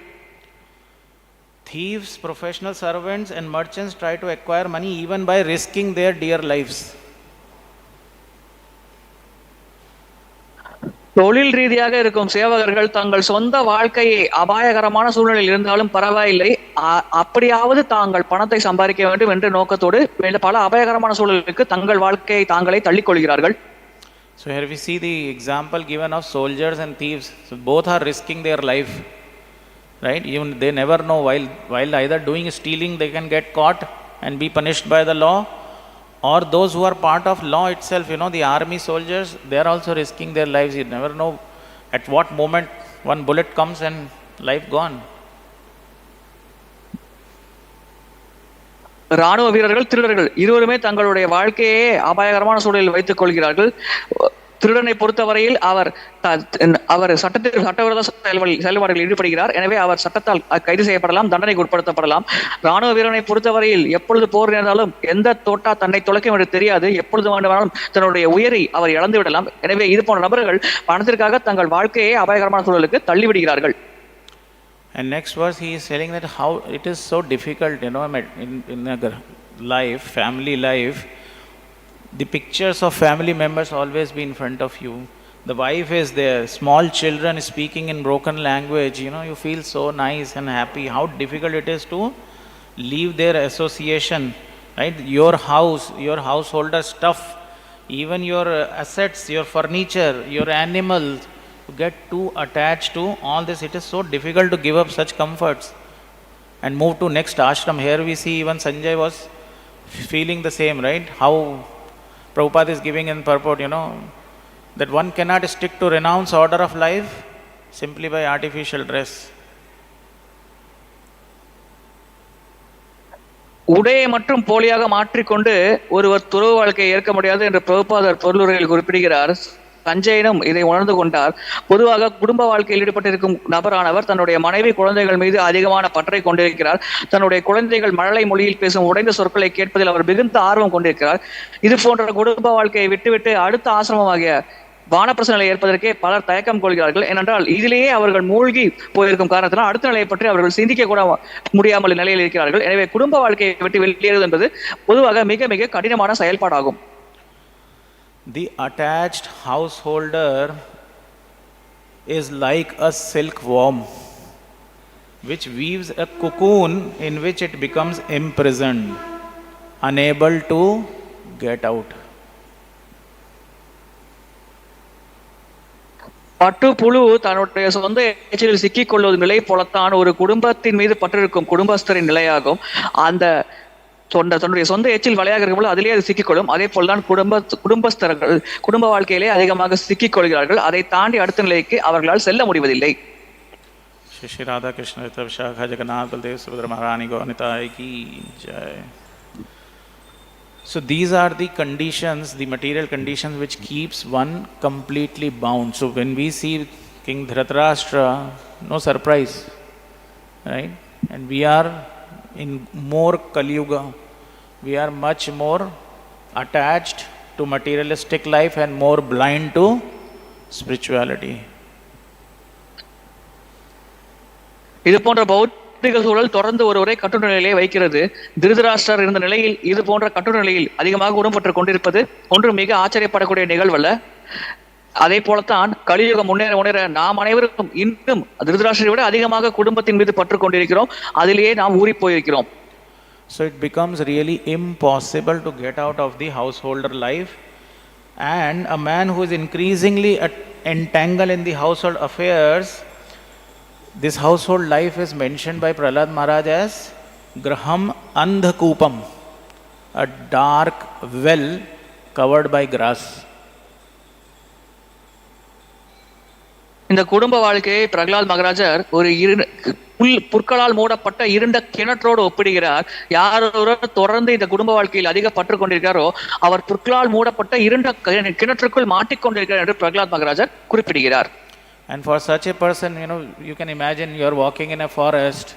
Thieves, professional servants and merchants try to acquire money even by risking their dear lives. தொழில் ரீதியாக இருக்கும் சேவகர்கள் தங்கள் சொந்த வாழ்க்கையை அபாயகரமான சூழ்நிலையில் இருந்தாலும் பரவாயில்லை, அப்படியாவது தாங்கள் பணத்தை சம்பாதிக்க வேண்டும் என்ற நோக்கத்தோடு பல அபாயகரமான சூழலுக்கு தங்கள் வாழ்க்கையை தாங்களே தள்ளிக் கொள்கிறார்கள். So here we see the example given of soldiers and thieves. So both are risking their life, right? Even they never know while either doing stealing they can get caught and be punished by the law, or those who are part of law itself, the army soldiers, they are also risking their lives. You never know at what moment one bullet comes and life gone. ராணுவ வீரர்கள் திருடர்கள் இருவருமே தங்களுடைய வாழ்க்கையே அபாயகரமான சூழலில் வைத்துக் கொள்கிறார்கள். திருடனை பொறுத்தவரையில் அவர் சட்டவிரோத செயல்பாடுகளில் ஈடுபடுகிறார். எனவே அவர் சட்டத்தால் கைது செய்யப்படலாம், தண்டனைக்கு உட்படுத்தப்படலாம். ராணுவ வீரனை பொறுத்தவரையில் எப்பொழுது போர் நேர்ந்தாலும் எந்த தோட்டா தன்னை தொலைக்கும் என்று தெரியாது. எப்பொழுது வேண்டுமானாலும் தன்னுடைய உயிரை அவர் இழந்து விடலாம். எனவே இது போன்ற நபர்கள் பணத்திற்காக தங்கள் வாழ்க்கையை அபாயகரமான சூழலுக்கு தள்ளிவிடுகிறார்கள். And next verse he is telling that how it is so difficult, in a life, family life, the pictures of family members always be in front of you. The wife is there, small children speaking in broken language, you feel so nice and happy. How difficult it is to leave their association, right? Your house, your householder stuff, even your assets, your furniture, your animals, to get too attached to all this. It is so difficult to give up such comforts and move to next ashram. Here we see even Sañjaya was feeling the same, right? How Prabhupada is giving in purport, that one cannot stick to renounce order of life simply by artificial dress. உடையை மற்றும் போலியாக மாற்றிக்கொண்டு ஒருவர் துறவு வாழ்க்கையை ஏற்க முடியாது என்று பிரபுபாதர் பொருளுரையில் குறிப்பிடுகிறார். சஞ்சயனும் இதை உணர்ந்து கொண்டார். பொதுவாக குடும்ப வாழ்க்கையில் ஈடுபட்டிருக்கும் நபரானவர் தன்னுடைய மனைவி குழந்தைகள் மீது அதிகமான பற்றை கொண்டிருக்கிறார். தன்னுடைய குழந்தைகள் மழலை மொழியில் பேசும் உடைந்த சொற்களை கேட்பதில் அவர் மிகுந்த ஆர்வம் கொண்டிருக்கிறார். இது போன்ற குடும்ப வாழ்க்கையை விட்டுவிட்டு அடுத்த ஆசிரமமாகிய வானப்பிரச நிலையை ஏற்பதற்கே பலர் தயக்கம் கொள்கிறார்கள். ஏனென்றால் இதிலேயே அவர்கள் மூழ்கி போயிருக்கும் காரணத்தினால் அடுத்த நிலையை பற்றி அவர்கள் சிந்திக்க கூட முடியாமல் நிலையில் இருக்கிறார்கள். எனவே குடும்ப வாழ்க்கையை விட்டு வெளியேறுவது என்பது பொதுவாக மிக மிக கடினமான செயல்பாடாகும். The attached householder is like a silkworm which weaves a cocoon in which it becomes imprisoned, unable to get out. பட்டு புழு தன்னுடைய சொந்த எச்சிலில் சிக்கிக் கொள்வது நிலை போலத்தான் ஒரு குடும்பத்தின் மீது பற்றிருக்கும் குடும்பஸ்தரின் நிலையாகும். அந்த தன்னுடைய சொந்த எச்சில் வலையாக இருக்கும்போது அதிலேயே அது சிக்கிக்கொள்ளும். அதே போல்தான் குடும்பஸ்தர்கள் குடும்ப வாழ்க்கையிலே அதிகமாக சிக்கிக் கொள்கிறார்கள். அதை தாண்டி அடுத்த நிலைக்கு அவர்களால் செல்ல முடிவதில்லை. श्री राधा कृष्ण विशाखा जगन्नाथ बलदेव सुभद्रा महारानी गौनिताय की जय. So these are the conditions, the material conditions which keeps one completely bound. So when we see King Dhṛtarāṣṭra, no surprise, right? And we are in more Kali Yuga, we are much more attached to materialistic life and more blind to spirituality. இது போன்ற பௌத்திக சூழல் தொடர்ந்து ஒருவரை கட்டுரை நிலையிலே வைக்கிறது. திருதராஷ்டிரர் இருந்த நிலையில் இது போன்ற கட்டுரை நிலையில் அதிகமாக உடம்பற்று கொண்டிருப்பது ஒன்று மிக ஆச்சரியப்படக்கூடிய நிகழ்வல்ல. அதே போலத்தான் கலியுகம் முன்னேற நாம் அனைவரும் இன்னும் திருதராஷ்டிரரை விட அதிகமாக குடும்பத்தின் மீது பற்று கொண்டிருக்கிறோம். அதிலேயே நாம் ஊறி போயிருக்கிறோம். So it becomes really impossible to get out of the householder life, and a man who is increasingly entangled in the household affairs, this household life is mentioned by Prahlad Maharaj as Graham Andhakupam, a dark well covered by grass. இந்த குடும்ப வாழ்க்கையை பிரகலாத் மகாராஜர் ஒரு புற்களால் மூடப்பட்ட இருண்ட கிணற்றோடு ஒப்பிடுகிறார். யாரொருவர் தொடர்ந்து இந்த குடும்ப வாழ்க்கையில் அதிக பற்று கொண்டிருக்கிறாரோ அவர் புற்களால் மூடப்பட்ட இருண்ட கிணற்றுக்குள் மாட்டிக்கொண்டிருக்கிறார் என்று பிரகலாத் மகாராஜர் குறிப்பிடுகிறார். And for such a person, you can imagine you are walking in a forest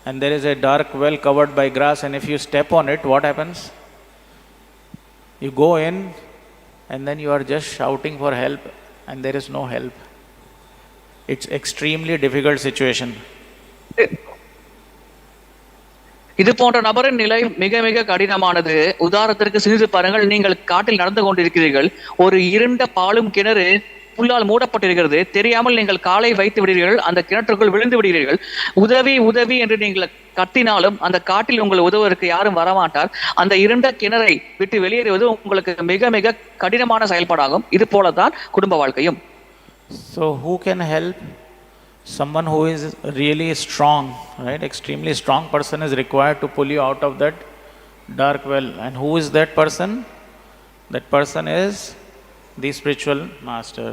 and there is a dark well covered by grass, and if you step on it, what happens? You go in and then you are just shouting for help and there is no help. It's extremely difficult situation. இது போன்ற நபரின் நிலை மிக மிக கடினமானது. உதாரணத்திற்கு சிறிது பாருங்கள். நீங்கள் காட்டில் நடந்து கொண்டிருக்கிறீர்கள். ஒரு இருண்ட பாலும் கிணறு புல்லால் மூடப்பட்டிருக்கிறது. தெரியாமல் நீங்கள் காலை வைத்து விடுகிறீர்கள். அந்த கிணற்றுக்குள் விழுந்து விடுகிறீர்கள். உதவி உதவி என்று நீங்கள் கத்தினாலும் அந்த காட்டில் உங்கள் உதவுவதற்கு யாரும் வரமாட்டார். அந்த இருண்ட கிணறை விட்டு வெளியேறுவது உங்களுக்கு மிக மிக கடினமான செயல்பாடாகும். இது போலதான் குடும்ப வாழ்க்கையும். So who can help? Someone who is really strong, right? Extremely strong person is required to pull you out of that dark well. And who is that person? That person is the spiritual master.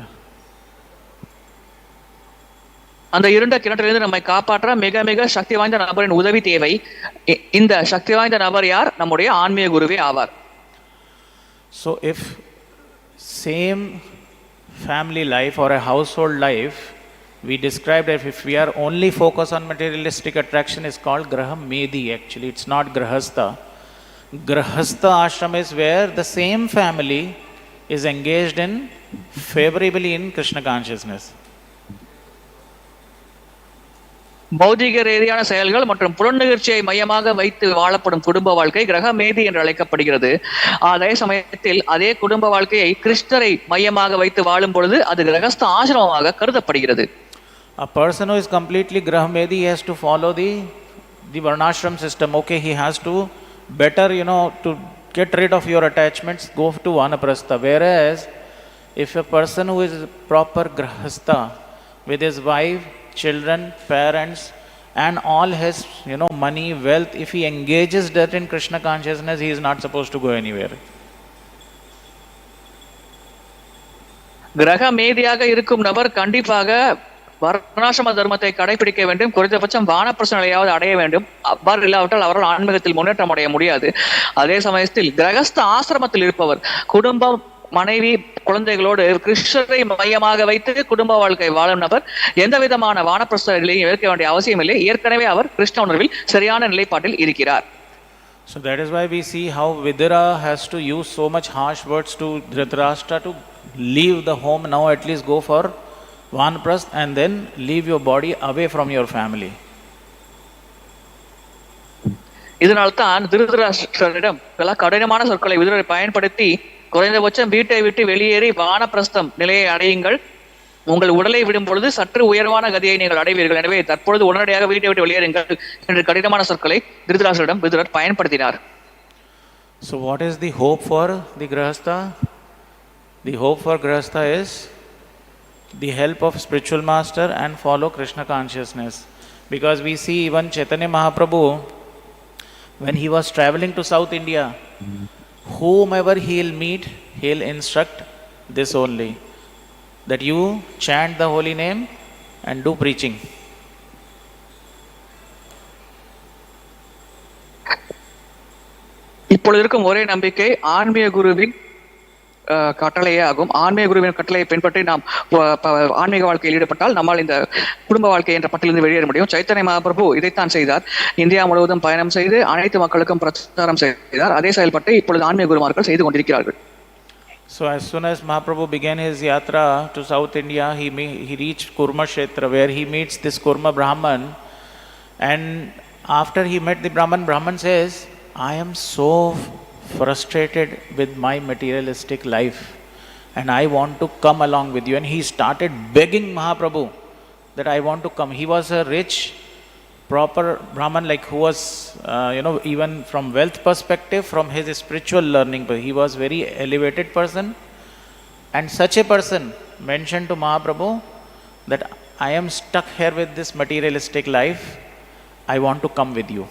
அந்த இருண்ட கிணற்றிலிருந்து நம்மை காப்பாற்ற மிக மிக சக்தி வாய்ந்த நபரின் உதவி தேவை. இந்த சக்தி வாய்ந்த நபர் யார்? நம்முடைய ஆன்மீக குருவே ஆவார். So if same family life or a household life, we described that if we are only focused on materialistic attraction, is called graha medhi. Actually it's not grahastha. Grahastha ashram is where the same family is engaged in favorably in Krishna consciousness. பௌதிக ரீதியான செயல்கள் மற்றும் புலன்நிகழ்ச்சியை மையமாக வைத்து வாழப்படும் குடும்ப வாழ்க்கை கிரக மேதி என்று அழைக்கப்படுகிறது. அதே சமயத்தில் அதே குடும்ப வாழ்க்கையை கிருஷ்ணரை மையமாக வைத்து வாழும் பொழுது அது கிரகஸ்த ஆசிரமமாக கருதப்படுகிறது. A person who is completely graha medhi has to follow the varnashram system. Okay, he has to better, to get rid of your attachments, go to vanaprastha. Whereas if a person who is proper grahastha with his wife, children, parents and all his money, wealth, if he engages that in Krishna consciousness, he is not supposed to go anywhere. கிரக மேதியாக இருக்கும் நபர் கண்டிப்பாக வர்ணாசிரம தர்மத்தை கடைபிடிக்க வேண்டும். குறைந்தபட்சம் வானப்பிரஸ்த நிலையாவது அடைய வேண்டும். அவ்வாறு இல்லாவிட்டால் அவர்கள் ஆன்மீகத்தில் முன்னேற்றம் அடைய முடியாது. அதே சமயத்தில் கிரகஸ்த ஆசிரமத்தில் இருப்பவர் குடும்பம், மனைவி, குழந்தைகளோடு கிருஷ்ணரை மையமாக வைத்து குடும்ப வாழ்க்கை வாழும் நபர் எந்த விதமான வானப்பிரஸ்த நிலையும் ஏற்க வேண்டிய அவசியம் இல்லை. ஏற்கனவே அவர் கிருஷ்ண உணர்வில் சரியான நிலைப்பாட்டில் இருக்கிறார். So that is why we see how Vidura has to use so much harsh words to Dhṛtarāṣṭra to leave the home. Now at least go for Vanaprastha and then leave your body away from your family. இதனால்தான் திருதராஷ்டிரரிடம் பல கடினமான சொற்களை விதுரரை பயன்படுத்தி குறைந்தபட்சம் வீட்டை விட்டு வெளியேறி வானப்பிரஸ்தம் நிலையை அடையுங்கள், உங்கள் உடலை விடும் பொழுது சற்று உயர்வான கதியை நீங்கள் அடைவீர்கள், எனவே தற்பொழுது உடனடியாக வீட்டை விட்டு வெளியேறுங்கள் என்று கடினமான சொற்களை திருதராஷ்டிரரிடம் விதுரர் பயன்படுத்தினார். So what is the hope for the grahastha? The hope for grahastha is the help of spiritual master and follow Krishna consciousness. Because we see even Chaitanya Mahaprabhu, when he was traveling to South India, whomever he'll meet, he'll instruct this only, that you chant the holy name and do preaching. இப்பொழுது இருக்கும் ஒரே நம்பிக்கை ஆன்மீக குருவின் கட்டளையே ஆகும். ஆன்மீக குருவின் கட்டளையை பின்பற்றி நாம் ஆன்மீக வாழ்க்கையில் ஈடுபட்டால் நம்மால் இந்த குடும்ப வாழ்க்கை என்ற பட்டியலிருந்து வெளியேற முடியும். சைத்தன்ய மகாபிரபு இதைத்தான் செய்தார். இந்தியா முழுவதும் பயணம் செய்து அனைத்து மக்களுக்கும் பிரச்சாரம் செய்தார். அதே செயல்பட்டு இப்பொழுது ஆன்மீக குருமார்கள் செய்து கொண்டிருக்கிறார்கள். So as soon as Mahaprabhu began his yatra to South India, he reached Kurma Kshetra, where he meets this Kurma Brahman, and after he met the Brahman says, I am so frustrated with my materialistic life and I want to come along with you. And he started begging Mahaprabhu that I want to come. He was a rich, proper Brahman, like who was even from wealth perspective, from his spiritual learning, but he was very elevated person. And such a person mentioned to Mahaprabhu that I am stuck here with this materialistic life, I want to come with you.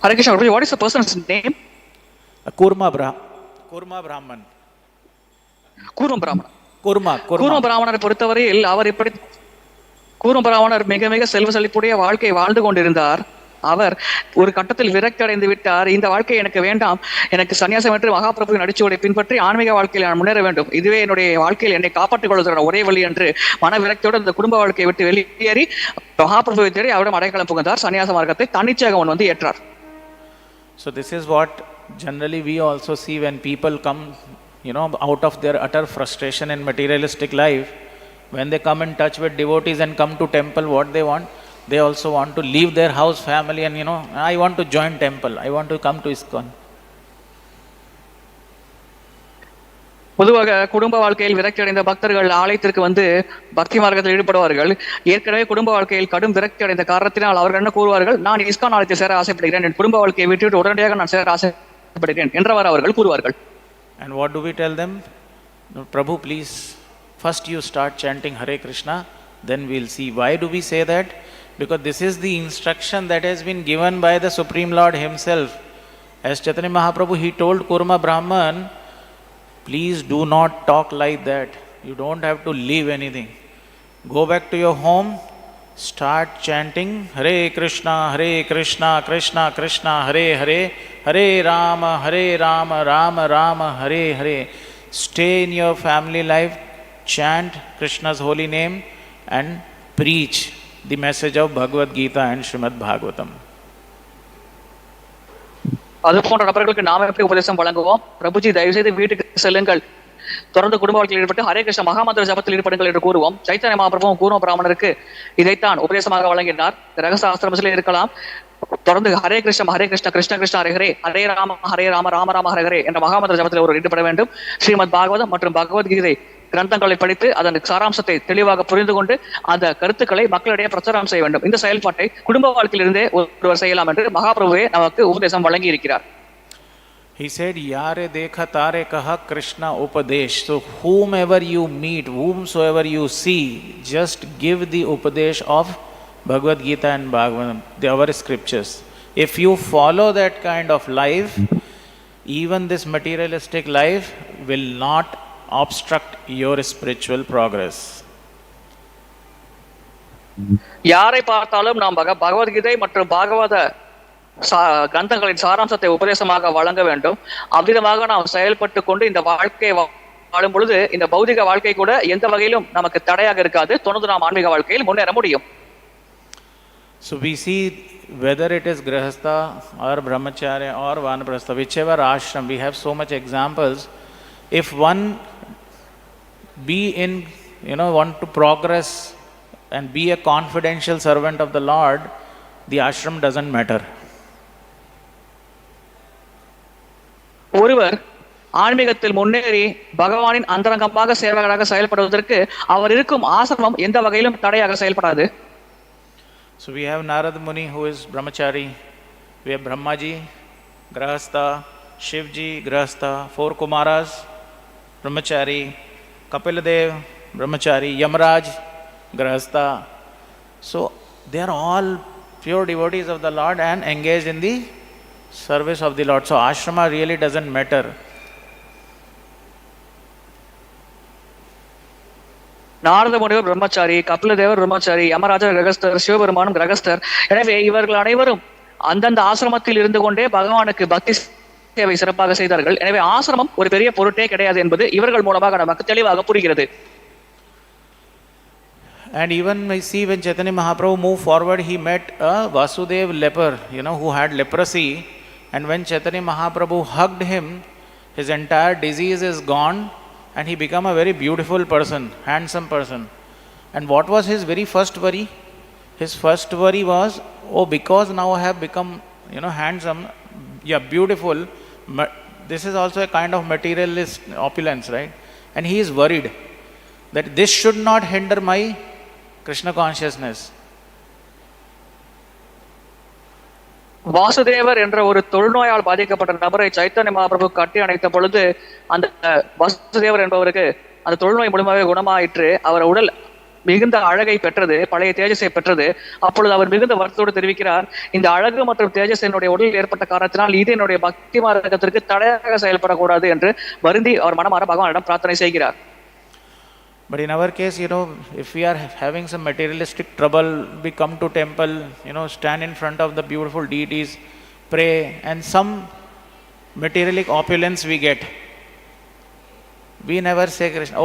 Hare Krishna, what is the person's name? Kurma Brahman. Kurma பிராமணரை பொறுத்தவரையில் அவர் இப்படி கூர்ம பிராமணர் மிக மிக செல்வ செழிப்புடைய வாழ்க்கை வாழ்ந்து கொண்டிருந்தார். அவர் ஒரு கட்டத்தில் விரக்தி அடைந்து விட்டார். இந்த வாழ்க்கை எனக்கு வேண்டாம், எனக்கு சன்னியாசம் என்று மகாபிரபுவின் அடிச்சுவடை பின்பற்றி ஆன்மீக வாழ்க்கையில் நான் முன்னேற வேண்டும், இதுவே என்னுடைய வாழ்க்கையில் என்னை காப்பாற்றிக் கொள்வதற்கான ஒரே வழி என்று மன விரக்தியோடு இந்த குடும்ப வாழ்க்கையை விட்டு வெளியேறி மகாபிரபுவை தேடி அவரிடம் அடைக்கலம் புகுந்தார். சன்னியாச மார்க்கத்தை தன்னிச்சையாக வந்து ஏற்றார். So this is what generally we also see when people come, out of their utter frustration in materialistic life, when they come in touch with devotees and come to temple, what they want, they also want to leave their house, family, and I want to join temple, I want to come to ISKCON. பொதுவாக குடும்ப வாழ்க்கையில் விரக்தி அடைந்த பக்தர்கள் ஆலயத்திற்கு வந்து பக்தி மார்க்கத்தில் ஈடுபடுவார்கள். ஏற்கனவே குடும்ப வாழ்க்கையில் கடும் விரக்தி அடைந்த காரணத்தினால் அவர்கள் என்ன கூறுவார்கள், நான் ISKCON ஆலயத்தில் சேர ஆசைப்படுகிறேன், என் குடும்ப வாழ்க்கையை விட்டுவிட்டு உடனடியாக நான் சேர ஆசைப்படுகிறேன் என்றவாறு அவர்கள் கூறுவார்கள். And what do we tell them? No, Prabhu, please, first you start chanting Hare Krishna, then we'll see. Why do we say that? because this is the instruction that has been given by the Supreme Lord Himself. As Chaitanya Mahaprabhu, He told Kurma Brahman, please do not talk like that. You don't have to leave anything. Go back to your home, start chanting Hare Krishna, Krishna Krishna, Hare Hare, Hare Rama, Rama Rama, Hare Hare. Stay in your family life, chant Krishna's holy name and preach the message of Bhagavad Gita and Srimad Bhagavatam. அது போன்ற நபர்களுக்கு நாம் எப்படி உபதேசம் வழங்குவோம்? பிரபுஜி தயவு செய்து வீட்டுக்கு செல்லுங்கள், தொடர்ந்து குடும்ப வாழ்க்கையில் ஈடுபட்டு ஹரே கிருஷ்ண மகாமந்திர ஜபத்தில் ஈடுபடுங்கள் என்று கூறுவோம். சைத்தன்ய மகாபிரபுவும் கூர்ம பிராமணருக்கு இதைத்தான் உபதேசமாக வழங்கினார். ரகசிய ஆசிரமத்தில் இருக்கலாம், தொடர்ந்து ஹரே கிருஷ்ண கிருஷ்ண கிருஷ்ண ஹரே ஹரே, ஹரே ராம ராம ராம ஹரே ஹரே என்ற மகாமந்திர ஜபத்தில் ஒரு ஈடுபட வேண்டும். ஸ்ரீமத் பாகவதம் மற்றும் பகவத்கீதை கிரந்தங்களை படித்து அதன் சாராம்சத்தை தெளிவாக புரிந்து கொண்டு அந்த கருத்துக்களை மக்களிடையே பிரச்சாரம் செய்ய வேண்டும். இந்த செயல்பாட்டை குடும்ப வாழ்க்கையிலிருந்தே ஒருவர் செய்யலாம் என்று மகாபிரபுவே நமக்கு உபதேசம் வழங்கி இருக்கிறார். He said, Yare dekha tare kaha Krishna upadesh. So whomever you meet, whomsoever you see, just give the upadesh of Bhagavad Gita and Bhagavatam, our scriptures. If you follow that kind of life, even this materialistic life will not obstruct your spiritual progress. யாரை பார்த்தாலும் நாம் பகவத்கீதை மற்றும் பாகவத கிரந்தங்களின் சாராம்சத்தை உபதேசமாக வழங்க வேண்டும். அவ்விதமாக நாம் செயல்பட்டு கொண்டு இந்த வாழ்க்கையை வாழும் பொழுது இந்த பௌதிக வாழ்க்கை கூட எந்த வகையிலும் நமக்கு தடையாக இருக்காது. தொடர்ந்து நாம் ஆன்மீக வாழ்க்கையில் முன்னேற முடியும். So we see whether it is grahastha or brahmacharya or vanaprastha, whichever ashram, we have so much examples. If one be in, want to progress and be a confidential servant of the Lord, the ashram doesn't matter. ஒருவர் ஆன்மீகத்தில் முன்னேறி பகவானின் அந்தரங்கமாக சேவகராக செயல்படுவதற்கு அவர் இருக்கும் ஆசிரமம் எந்த வகையிலும் தடையாக செயல்படாது. So we have Narada Muni who is brahmachari, we have Brahmaji, grahastha, Shivji, grahastha, 4 Kumaras, brahmachari, Kapiladev, brahmachari, Yamraj, grahastha. So they are all pure devotees of the Lord and engaged in the service of the Lord. So ashrama really doesn't matter. Narada முனிவர் பிரம்மச்சாரி, கபிலதேவர் பிரம்மச்சாரி, யமராஜர் கிரகஸ்தர், சிவபெருமானும் கிரகஸ்தர். எனவே இவர்கள் அனைவரும் அந்தந்த ஆசிரமத்தில் இருந்து கொண்டே பகவானுக்கு பக்தி சேவை சிறப்பாக செய்தார்கள். எனவே ஆசிரமம் ஒரு பெரிய பொருட்டே கிடையாது என்பது இவர்கள் மூலமாக நமக்கு தெளிவாக புரிகிறது. And even we see when Chaitanya Mahaprabhu moved forward, he met a Vasudev leper, who had leprosy. And when Chaitanya Mahaprabhu hugged him, his entire disease is gone and he became a very beautiful person, handsome person. And what was his very first worry? His first worry was, because now I have become, handsome, beautiful, this is also a kind of materialist opulence, right? And he is worried that this should not hinder my Krishna consciousness. Vasudevar என்ற ஒரு தொழுநோயால் பாதிக்கப்பட்ட நபரை சைத்தன்ய மகாபிரபு கட்டி அணைத்த பொழுது அந்த வாசுதேவர் என்பவருக்கு அந்த தொழுநோய் மூலமாக குணமாயிற்று. அவர் உடல் மிகுந்த அழகை பெற்றது, பழைய தேஜஸை பெற்றது. அப்பொழுது அவர் மிகுந்த வருத்தத்தோடு தெரிவிக்கிறார், இந்த அழகு மற்றும் தேஜஸ் என்னுடைய உடலில் ஏற்பட்ட காரணத்தினால் இது என்னுடைய பக்தி மார்க்கத்திற்கு தடையாக செயல்படக்கூடாது என்று வருந்தி அவர் மனமாற பகவானிடம் பிரார்த்தனை செய்கிறார். But in our case, if we are having some materialistic trouble, we come to temple, stand in front of the beautiful deities, pray, and some materialistic opulence we get. We never say, Krishna,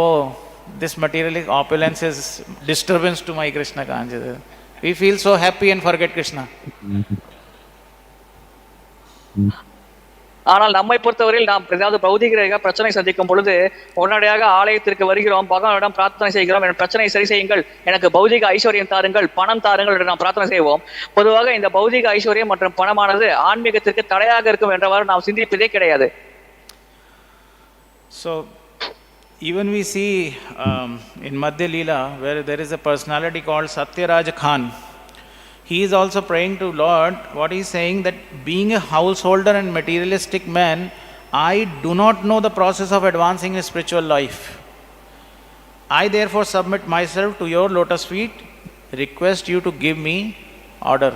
this materialistic opulence is disturbance to my Krishna consciousness. We feel so happy and forget Krishna. ஆனால் நம்மை பொறுத்தவரையில் நாம் ஏதாவது பௌதிக பிரச்சனை சந்திக்கும் பொழுது உடனடியாக ஆலயத்திற்கு வருகிறோம், பகவானிடம் பிரார்த்தனை செய்கிறோம், என் பிரச்சனை சரி செய்யுங்கள், எனக்கு பௌதிக ஐஸ்வர்யம் தாருங்கள், பணம் தாருங்கள் என்று நாம் பிரார்த்தனை செய்வோம். பொதுவாக இந்த பௌதிக ஐஸ்வர்யம் மற்றும் பணமானது ஆன்மீகத்திற்கு தடையாக இருக்கும் என்றவாறு நாம் சிந்திப்பதே கிடையாது. So even we see in Madhya Leela, where there is a personality called Satyaraj Khan, he is also praying to Lord. What he is saying, that being a householder and materialistic man, I do not know the process of advancing in spiritual life. I therefore submit myself to your lotus feet, request you to give me order.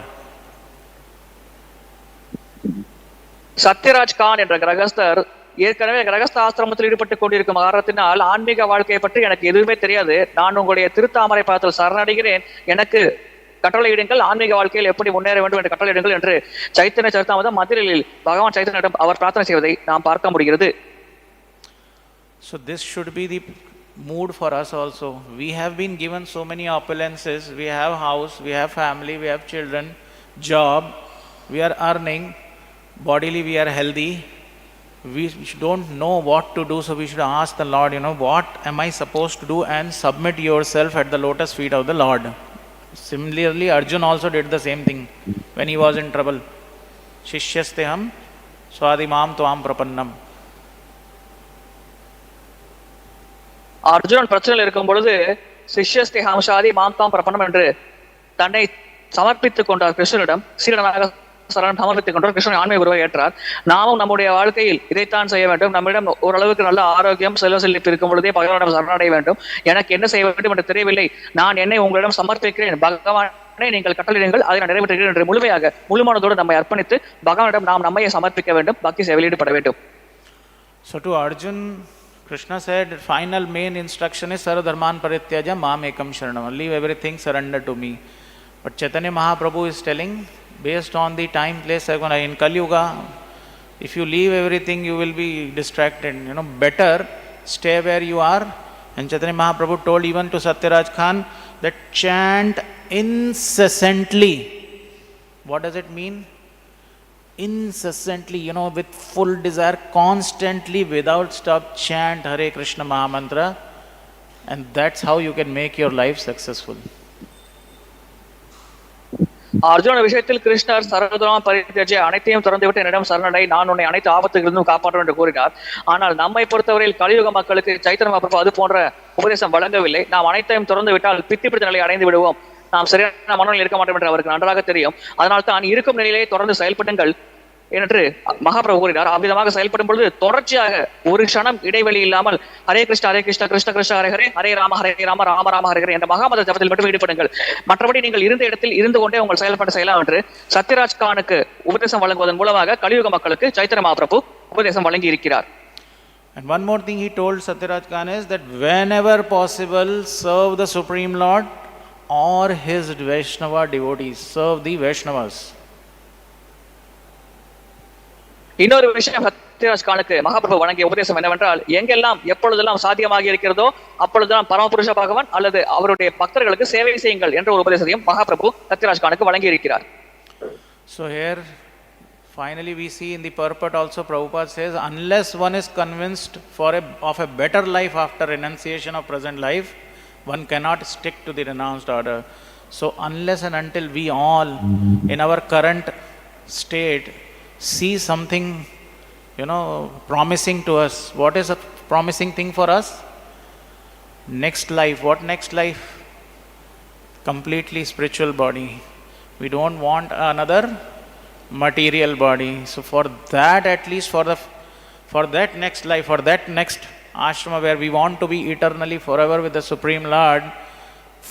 Sathyaraj Khan என்ற கிரகஸ்தர் ஏற்கனவே கிரகஸ்த ஆசிரமத்தில் ஈடுபட்டு கொண்டிருக்கும் காரணத்தினால் ஆன்மீக வாழ்க்கையை பற்றி எனக்கு எதுவுமே தெரியாது, நான் உங்களுடைய திருத்தாமரை பாதத்தில் சரணடைகிறேன், எனக்கு கட்டளையிடுங்கள், ஆன்மீக வாழ்க்கையில் எப்படி முன்னேற வேண்டும் என்று கட்டளையிடுங்கள் என்று சைத்தன்ய சரிதாமிர்தம் மத்தியில் பகவான் சைத்தன்யிடம் அவர் பிரார்த்தனை செய்வதை நாம் பார்க்க முடிகிறது. So this should be the mood for us also. We have been given so many opulences. We have house, we have family, we have children, job, we are earning, bodily we are healthy. We don't know what to do, so we should ask the Lord, what am I supposed to do, and submit yourself at the lotus feet of the Lord. Similarly, Arjun also did the same thing when he was in trouble. Śiśūn swadimam tvam prapannam. Arjunan பிரச்சனையில் இருக்கும் பொழுது சிஷ்யஸ்தேஹம் ஷாதி மாம்தாம் பிரபன்னம் என்று தன்னை சமர்ப்பித்துக் கொண்டார் கிருஷ்ணனிடம். சீடனாக சரணம் சமர்ப்பித்துக் கொண்டார். கிருஷ்ணன் ஆன்மீக குருவை ஏற்றார். நாமும் நம்முடைய வாழ்க்கையில் இதைத்தான் செய்ய வேண்டும். நம்மிடம் ஓரளவுக்கு நல்ல ஆரோக்கியம் செல்வ செழிப்பு இருக்கும் பொழுதே பகவானிடம் சரணடைய வேண்டும். எனக்கு என்ன செய்ய வேண்டும் என்று தெரியவில்லை, நான் என்னை உங்களிடம் சமர்ப்பிக்கிறேன், பகவானே நீங்கள் கட்டளையிடுங்கள், அதை நான் நிறைவேற்றுகிறேன் என்று முழுமனதோடு நம்மை அர்ப்பணித்து பகவானிடம் நாம் நம்மையை சமர்ப்பிக்க வேண்டும், பக்தி சேவையில் ஈடுபட வேண்டும். So to Arjun, Krishna said, final main instruction is sarvān parityaja mam ekam sharanam. Leave everything, surrender to me. But Chaitanya Mahaprabhu is telling, based on the time, place, in Kali Yuga, if you leave everything, you will be distracted. Better stay where you are. And Chaitanya Mahaprabhu told even to Satyaraj Khan that chant incessantly. What does it mean? Incessantly, with full desire, constantly, without stop, chant Hare Krishna Mahamantra, and that's how you can make your life successful. Arjuna விஷயத்தில் கிருஷ்ணர் சர்வதர்ம பரித்யஜ்ய அனைத்தையும் திறந்துவிட்டு என்னிடம் சரணடை, நான் உன்னை அனைத்து ஆபத்துகளிலிருந்தும் காப்பாற்றுவேன் என்று கூறினார். ஆனால் நம்மை பொறுத்தவரையில் கலியுக மக்களுக்கு சைத்தன்ய மகாபிரபு அது போன்ற உபதேசம் வழங்கவில்லை. நாம் அனைத்தையும் திறந்து விட்டால் பித்தி பிடித்த நிலையை அடைந்து விடுவோம், நாம் சரியான மனநிலையில் இருக்க மாட்டோம் என்று அவருக்கு நன்றாக தெரியும். அதனால் தான் இருக்கும் நிலையிலே தொடர்ந்து செயல்படுங்கள் என்று மகாபிரபு கூறினார். அவ்விதமாக செயல்படும் பொழுது தொடர்ச்சியாக ஒரு க்ஷணம் இடைவெளி இல்லாமல் ஹரே கிருஷ்ணா கிருஷ்ண கிருஷ்ண ஹரே ஹரே, ஹரே ராம ராம ராம ஹரே ஹரே என்ற மகாமத ஜபத்தில் மட்டும் ஈடுபடுங்கள். மற்றபடி நீங்கள் இருந்த இடத்தில் இருந்து கொண்டே உங்கள் செயல்பாடு செய்யலாம் என்று சத்யராஜ் கானுக்கு உபதேசம் வழங்குவதன் மூலமாக கலியுக மக்களுக்கு சைத்தன்ய மகாபிரபு உபதேசம் வழங்கி இருக்கிறார். And one more thing he told Satyaraj Khan is that whenever possible, serve the Supreme Lord or his Vaishnava devotees. Serve the Vaishnavas. இன்னொரு விஷயம் சத்யராஜ் கானுக்கு மகாபிரபு வழங்கிய உபதேசம் என்னவென்றால், எங்கெல்லாம் எப்பொழுதெல்லாம் சாத்தியமாக இருக்கிறதோ அப்பொழுதெல்லாம் பரமபுருஷ பகவான் அல்லது அவருடைய பக்தர்களுக்கு சேவை செய்யுங்கள் என்ற ஒரு உபதேசத்தையும் மகாபிரபு சத்யராஜ் கானுக்கு வழங்கி இருக்கிறார். So here finally we see in the purport also Prabhupada says, unless one is convinced of a better life after renunciation of present life, one cannot stick to the renounced order. So unless and until we all in our current state see something promising to us, what is a promising thing for us? Next life. What next life? Completely spiritual body. We don't want another material body. So for that, at least for that next life, for that next ashrama where we want to be eternally forever with the Supreme Lord,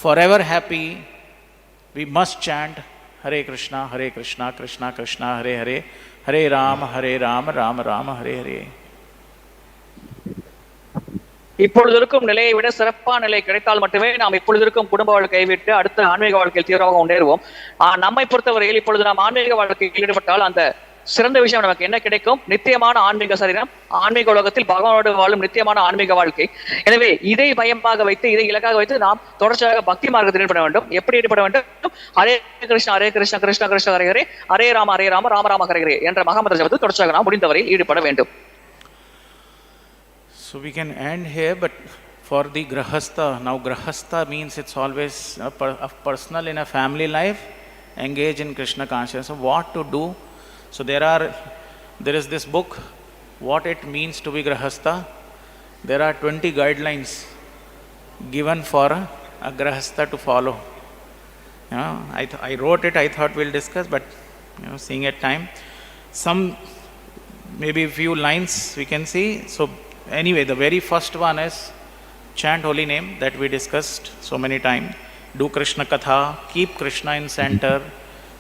forever happy, we must chant Hare Krishna Krishna Krishna Hare Hare, Hare Rama Rama Rama Hare Hare. இப்பொழுது இருக்கும் நிலையை விட சிறப்பான நிலை கிடைத்தால் மட்டுமே நாம் இப்பொழுது இருக்கும் குடும்ப வாழ்க்கையை விட்டு அடுத்த ஆன்மீக வாழ்க்கையில் தீவிரமாக முன்னேறுவோம். நம்மை பொறுத்தவரையில் இப்பொழுது நாம் ஆன்மீக வாழ்க்கையில் ஈடுபட்டால் அந்த சிறந்த விஷயம் நமக்கு என்ன கிடைக்கும்? நித்தியமான ஆன்மீக சரீரம், ஆன்மீக உலகத்தில் பகவானோடு வாழும் நித்தியமான ஆன்மீக வாழ்க்கை. எனவே இதை மையமாக வைத்து, இதை இலக்காக வைத்து நாம் தொடர்ச்சியாக பக்தி மார்க்கத்தில் ஈடுபட வேண்டும். எப்படி ஈடுபட வேண்டும்? ஹரே கிருஷ்ணா கிருஷ்ண கிருஷ்ண ஹரே ஹரே, ஹரே ராம ராம ராம ஹரே ஹரே என்ற மகாமந்திர ஜபத்தில் தொடர்ச்சியாக நாம் முடிந்தவரையில் ஈடுபட வேண்டும். So we can end here, but for the grahastha, now grahastha means it's always a personal in a family life, engage in Krishna consciousness. So what to do? So there is this book, what it means to be grahastha. There are 20 guidelines given for a grahastha to follow. I wrote it, I thought we'll discuss, but seeing at time, some maybe few lines we can see. So anyway, the very first one is chant holy name that we discussed so many times. Do Krishna Katha, keep Krishna in center,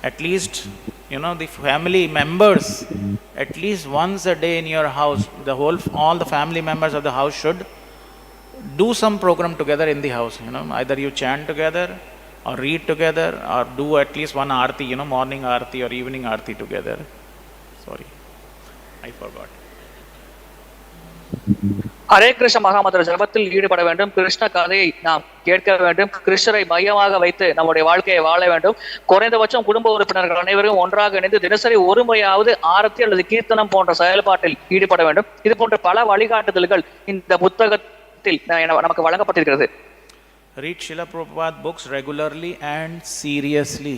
At least, the family members, at least once a day in your house, all the family members of the house should do some program together in the house. Either you chant together or read together or do at least one arti, morning arti or evening arti together. Sorry, I forgot. Hare Krishna Mahamantra ஜபத்தில் ஈடுபட வேண்டும். கிருஷ்ண கதையை நாம் கேட்க வேண்டும். கிருஷ்ணரை மையமாக வைத்து நம்முடைய வாழ்க்கையை வாழ வேண்டும். குறைந்தபட்சம் குடும்ப உறுப்பினர்கள் அனைவரும் ஒன்றாக இணைந்து தினசரி ஒரு முறையாவது ஆரத்தி அல்லது கீர்த்தனம் போன்ற செயல்பாட்டில் ஈடுபட வேண்டும். இது போன்ற பல வழிகாட்டுதல்கள் இந்த புத்தகத்தில் நமக்கு வழங்கப்பட்டிருக்கிறது. Read Srila Prabhupada books regularly and seriously.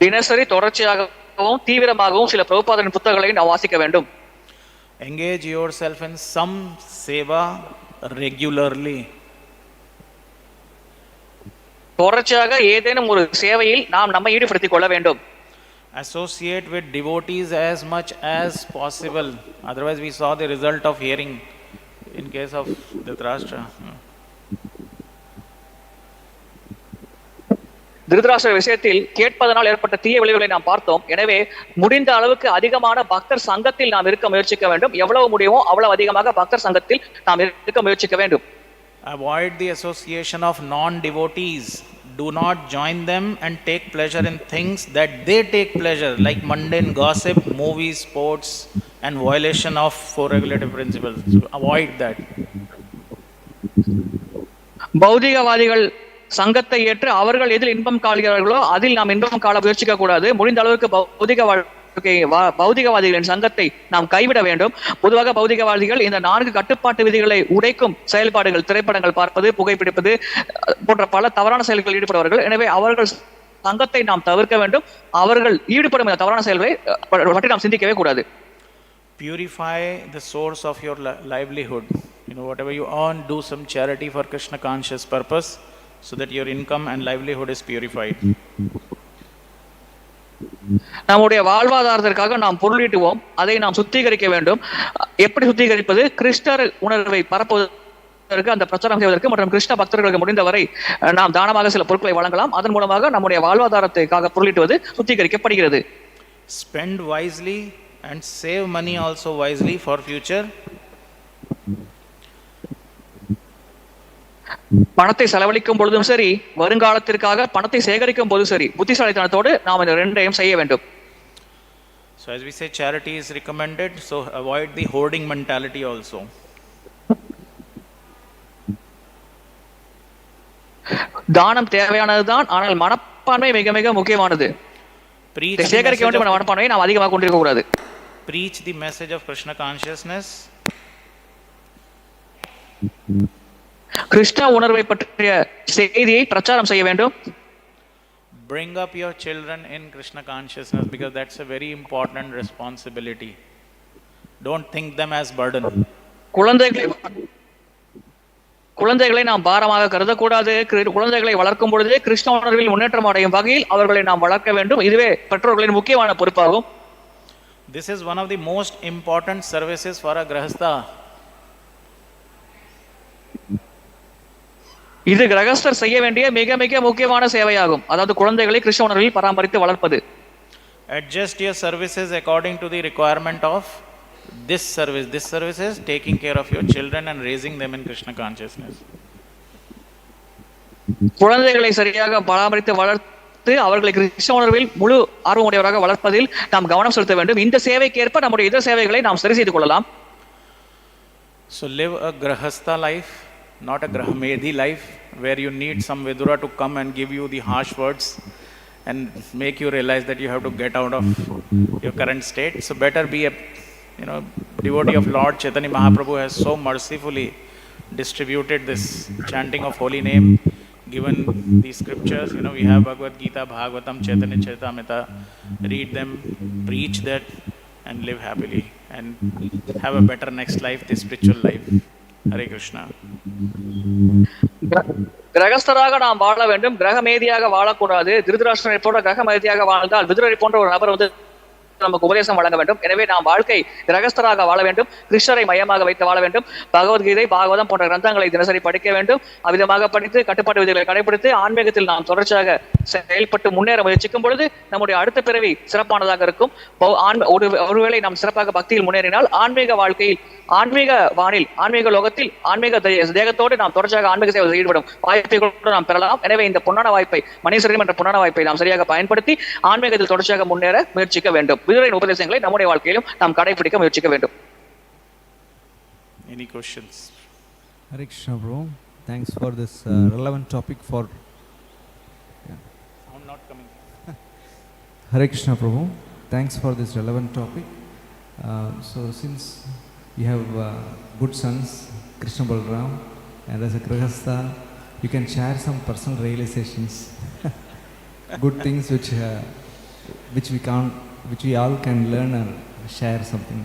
தினசரி தொடர்ச்சியாகவும் தீவிரமாகவும் சில பிரபுபாதரின் புத்தகங்களை நாம் வாசிக்க வேண்டும். Engage yourself in some seva regularly. தொடர்ச்சியாக ஏதேனும் ஒரு சேவையில் நாம் நம்மை ஈடுபடுத்திக் கொள்ள வேண்டும். Associate with devotees as much as possible. Otherwise we saw the result of hearing in case of Dhṛtarāṣṭra. Dhritarashtra விஷயத்தில் கேட்பதனால் ஏற்பட்ட தீய விளைவுகளை நாம் பார்த்தோம். எனவே முடிந்த அளவுக்கு அதிகமான பக்தர் சங்கத்தில் நாம் இருக்க முயற்சிக்க வேண்டும். எவ்வளவு முடியுமோ அவ்வளவு அதிகமாக பக்தர் சங்கத்தில் நாம் இருக்க முயற்சிக்க வேண்டும். Avoid the association of non-devotees. Do not join them and take pleasure in things that they take pleasure, like mundane gossip, movies, sports, and violation of 4 regulative principles. So avoid that. பௌதிகவாதிகள் சங்கத்தை ஏற்று அவர்கள் எதில் இன்பம் காண்கிறார்களோ அதில் நாம் இன்பம் காண முயற்சிக்க கூடாது. முடிந்த அளவுக்கு பௌதிகவாதிகளின் சங்கத்தை நாம் கைவிட வேண்டும். பொதுவாக பௌதிகவாதிகள் இந்த 4 கட்டுப்பாட்டு விதிகளை உடைக்கும் செயல்பாடுகள், திரைப்படங்கள் பார்ப்பது, புகைப்பிடிப்பது போன்ற பல தவறான செயல்களில் ஈடுபடுவார்கள். எனவே அவர்கள் சங்கத்தை நாம் தவிர்க்க வேண்டும். அவர்கள் ஈடுபடும் இந்த தவறான செயல்களை பற்றி நாம் சிந்திக்கவே கூடாது. Purify the source of your livelihood. Whatever you earn, do some charity for Krishna conscious purpose, so that your income and livelihood is purified. நம்முடைய வாழ்வாதாரத்திற்காக நாம் பொருளீட்டுவோம், அதை நாம் சுத்திகரிக்க வேண்டும். எப்படி சுத்திகரிப்பது? கிருஷ்ணர் உணர்வை பரப்புவதற்கு, அந்த பிரச்சாரம் செய்வதற்கு மற்றும் கிருஷ்ண பக்தர்களுக்கு முடிந்தவரை நாம் தானமாக சில பொருட்களை வழங்கலாம். அதன் மூலமாக நம்முடைய வாழ்வாதாரத்திற்காக பொருளீட்டுவது சுத்திகரிக்கப்படுகிறது. Spend wisely and save money also wisely for future. பணத்தை செலவழிக்கும் பொழுதும் சரி, வருங்காலத்திற்காக பணத்தை சேகரிக்கும் போதும் சரி, புத்திசாலித்தனத்தோடு நாம் இந்த ரெண்டையும் செய்ய வேண்டும். So as we say, charity is recommended, so avoid the hoarding mentality also. தானம் தேவையானதுதான், ஆனால் மனப்பான்மை மிக மிக முக்கியமானது. சேகரிக்க வேண்டும் என்ற மனப்பான்மையை நாம் அதிகமாக கொண்டிருக்க கூடாது. Preach the message of Krishna consciousness. Krishna உணர்வை பற்றிய செய்தியை பிரச்சாரம் செய்ய வேண்டும். Bring up your children in Krishna consciousness, because that's a very important responsibility. Don't think them as burden. குழந்தைகளை நாம் பாரமாக கருதக்கூடாது. குழந்தைகளை வளர்க்கும் பொழுதே கிருஷ்ண உணர்வில் முன்னேற்றம் அடையும் வகையில் அவர்களை நாம் வளர்க்க வேண்டும். இதுவே பெற்றோர்களின் முக்கியமான பொறுப்பாகும். This is one of the most important services for a grahastha. இது கிரகஸ்தர் செய்ய வேண்டிய மிக மிக முக்கியமான சேவையாகும். அதாவது குழந்தைகளை கிருஷ்ண உணர்வில் பராமரித்து வளர்ப்பது. Adjust your services according to the requirement of this service. This service is taking care of your children and raising them in Krishna consciousness. குழந்தைகளை சரியாக பராமரித்து வளர்த்து அவர்களை கிருஷ்ண உணர்வில் முழு ஆர்வமுடையவராக வளர்ப்பதில் நாம் கவனம் செலுத்த வேண்டும். இந்த சேவைக்கேற்ப நம்முடைய இதர சேவைகளை நாம் சரி செய்து கொள்ளலாம். So live a grahastha life, not a grahamedhi life, where you need some Vidura to come and give you the harsh words and make you realize that you have to get out of your current state. So better be a devotee of Lord Chaitanya Mahaprabhu has so mercifully distributed this chanting of holy name, given these scriptures. We have Bhagavad Gita, Bhagavatam, Chaitanya Charitamrita. Read them, preach that, and live happily and have a better next life, the spiritual life. Hare Krishna. கிரகஸ்தராக நாம் வாழ வேண்டும், கிரகமேதியாக வாழக்கூடாது. திருதராஷ்டிரனை போன்ற கிரகமேதியாக வாழ்ந்தால் விதுரரை போன்ற ஒரு நபர் வந்து நமக்கு உபதேசம் வழங்க வேண்டும். எனவே நாம் வாழ்க்கை கிரகஸ்தராக வாழ வேண்டும், கிருஷ்ணரை மையமாக வைத்து வாழ வேண்டும். பகவத்கீதை, பாகவதம் போன்ற கிரந்தங்களை தினசரி படிக்க வேண்டும். அவ்விதமாக படித்து கட்டுப்பாட்டு விதிகளை கடைபிடித்து ஆன்மீகத்தில் நாம் தொடர்ச்சியாக செயல்பட்டு முன்னேற முயற்சிக்கும் பொழுது நம்முடைய அடுத்த பிறவி சிறப்பானதாக இருக்கும். ஒருவேளை நாம் சிறப்பாக பக்தியில் முன்னேறினால் ஆன்மீக வாழ்க்கையில், ஆன்மீக வானில், ஆன்மீக லோகத்தில், ஆன்மீக தேகத்தோடு நாம் தொடர்ச்சியாக ஆன்மீக சேவையில் ஈடுபடும் வாய்ப்பை கூட நாம் பெறலாம். எனவே இந்த பொன்னான வாய்ப்பை, மனிதர்கள் என்ற பொன்னான வாய்ப்பை நாம் சரியாக பயன்படுத்தி ஆன்மீகத்தில் தொடர்ச்சியாக முன்னேற முயற்சிக்க வேண்டும். விதுரையின் உபதேசங்களை நம்முடைய வாழ்க்கையிலும் நாம் கடைபிடிக்க முயற்சிக்க வேண்டும். Any questions? Hare Krishna, bro. Thanks for this relevant topic for. I'm not coming. Hare Krishna, Prabhu. Thanks for this relevant topic. So since you have good sons, Krishna Balram, and as a Grihastha, you can share some personal realizations, good things which we all can learn and share something.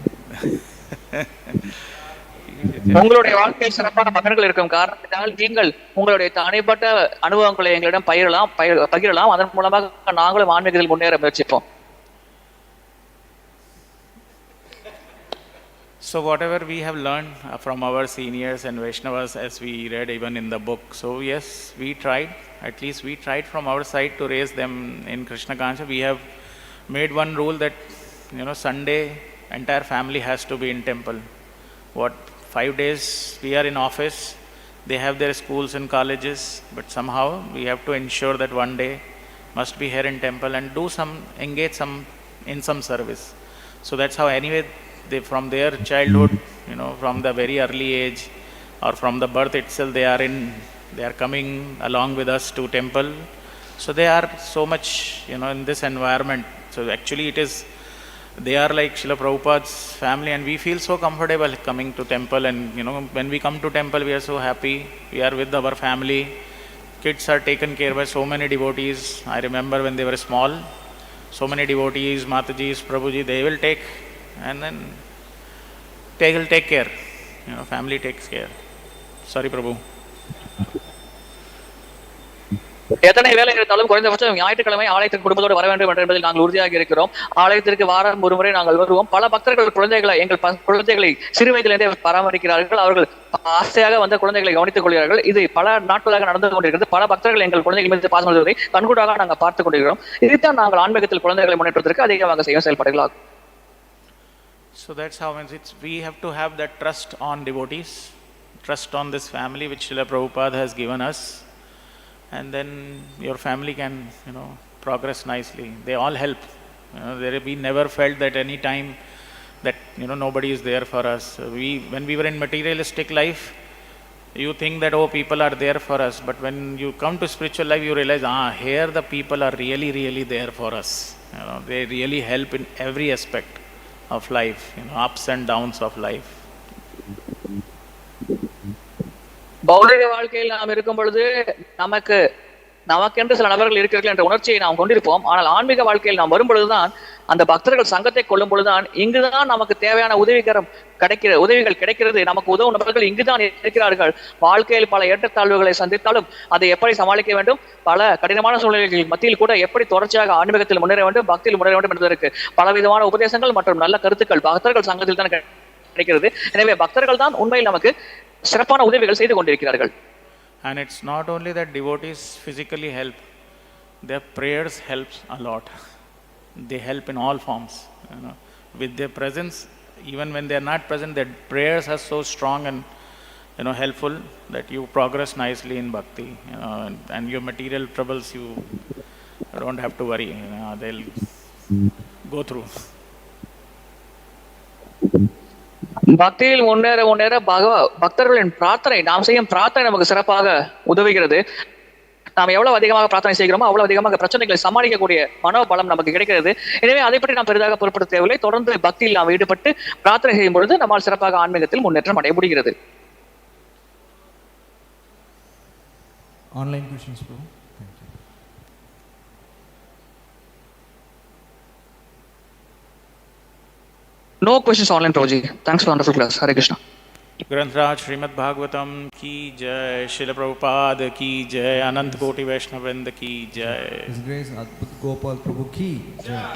உங்களுடைய வாழ்க்கையில் சிறப்பான மகன்கள் இருக்கும் காரணத்தினால் நீங்கள் உங்களுடைய தனிப்பட்ட அனுபவங்களை எங்களிடம் பகிரலாம். அதன் மூலமாக நாங்களும் ஆன்மீகத்தில் முன்னேற முயற்சிப்போம். So whatever we have learned from our seniors and Vaishnavas, as we read even in the book, so yes, we tried, at least we tried from our side to raise them in Krishna consciousness. We have made one rule that, Sunday entire family has to be in temple. 5 days we are in office, they have their schools and colleges, but somehow we have to ensure that one day must be here in temple and engage in some service. So that's how anyway they, from their childhood, from the very early age or from the birth itself, they are coming along with us to temple. So they are so much, in this environment. So actually they are like Srila Prabhupada's family, and we feel so comfortable coming to temple. And when we come to temple, we are so happy. We are with our family. Kids are taken care by so many devotees. I remember when they were small, so many devotees, Matajis, Prabhuji, they will take, and then they will take care. Family takes care. Sorry, Prabhu. எத்தனை வேலை இருந்தாலும் குறைந்தபட்சம் ஞாயிற்றுக்கிழமை ஆலயத்திற்கு குடும்பத்தோடு வர வேண்டும் என்பதில் நாங்கள் உறுதியாக இருக்கிறோம். ஆலயத்திற்கு வாரம் ஒரு முறை நாங்கள் வருவோம். பல பக்தர்கள் எங்கள் குழந்தைகளை சிறு வயதிலிருந்தே பராமரிக்கிறார்கள். அவர்கள் ஆசையாக வந்த குழந்தைகளை கவனித்துக் கொள்கிறார்கள். இது பல நாட்களாக நடந்து கொண்டிருக்கிறது. பல பக்தர்கள் எங்கள் குழந்தைகள் மீது பாசம் கொள்வதை கண்கூடாக நாங்கள் பார்த்துக் கொண்டிருக்கிறோம். இதைத்தான் நாங்கள் ஆன்மீகத்தில் குழந்தைகளை முன்னேற்றத்திற்கு அதிகமாக செய்யும் செயல்பாடுகளாகும். So that's how we have to have that trust on devotees, trust on this family which Srila Prabhupada has given us. And then your family can, progress nicely. They all help. We never felt that any time that, nobody is there for us. When we were in materialistic life, you think that, people are there for us. But when you come to spiritual life, you realize, here the people are really, really there for us. They really help in every aspect of life, ups and downs of life. பௌதிக வாழ்க்கையில் நாம் இருக்கும் பொழுது நமக்கென்று சில நபர்கள் இருக்கிறார்கள் என்ற உணர்ச்சியை நாம் கொண்டிருப்போம். ஆனால் ஆன்மீக வாழ்க்கையில் நாம் வரும் பொழுதுதான், அந்த பக்தர்கள் சங்கத்தை கொள்ளும் பொழுதுதான், இங்குதான் நமக்கு தேவையான உதவிகள் கிடைக்கிறது. நமக்கு உதவும் நபர்கள் இங்குதான் இருக்கிறார்கள். வாழ்க்கையில் பல ஏற்றத்தாழ்வுகளை சந்தித்தாலும் அதை எப்படி சமாளிக்க வேண்டும், பல கடினமான சூழ்நிலைகள் மத்தியில் கூட எப்படி தொடர்ச்சியாக ஆன்மீகத்தில் முன்னேற வேண்டும், பக்தியில் முன்னேற வேண்டும் என்பதற்கு பலவிதமான உபதேசங்கள் மற்றும் நல்ல கருத்துக்கள் பக்தர்கள் சங்கத்தில் தான் கிடைக்கிறது. எனவே பக்தர்கள் தான் உண்மையில் நமக்கு சிறப்பான உதவிகள் செய்து கொண்டிருக்கிறார்கள். And it's not only that devotees physically help, their prayers helps a lot. They help in all forms. With their presence, even when they are not present, their prayers are so strong and helpful that you progress nicely in bhakti. And your material troubles, you don't have to worry. They'll go through. பக்தியில் முன்னேற பக்தர்களின் பிரார்த்தனை, நாம் செய்யும் பிரார்த்தனை நமக்கு சிறப்பாக உதவுகிறது. நாம் எவ்வளவு அதிகமாக பிரார்த்தனை செய்கிறோமோ அவ்வளவு அதிகமாக பிரச்சனைகளை சமாளிக்கக்கூடிய மனோபலம் நமக்கு கிடைக்கிறது. எனவே அதை பற்றி நாம் பெரிதாக பொருட்படுத்த தேவையில்லை. தொடர்ந்து பக்தியில் நாம் ஈடுபட்டு பிரார்த்தனை செய்யும் பொழுது நம்மால் சிறப்பாக ஆன்மீகத்தில் முன்னேற்றம் அடைய முடிகிறது. Online questions, bro. Thank you. No questions online, Prabhuji. Thanks for wonderful class. Hare Krishna. ग्रंथराज Shrimad Bhagavatam की जय, श्रील प्रभुपाद की जय, अनंत कोटि वैष्णव वृंद की जय. His Grace Adbhut Gopal Prabhu ki jai.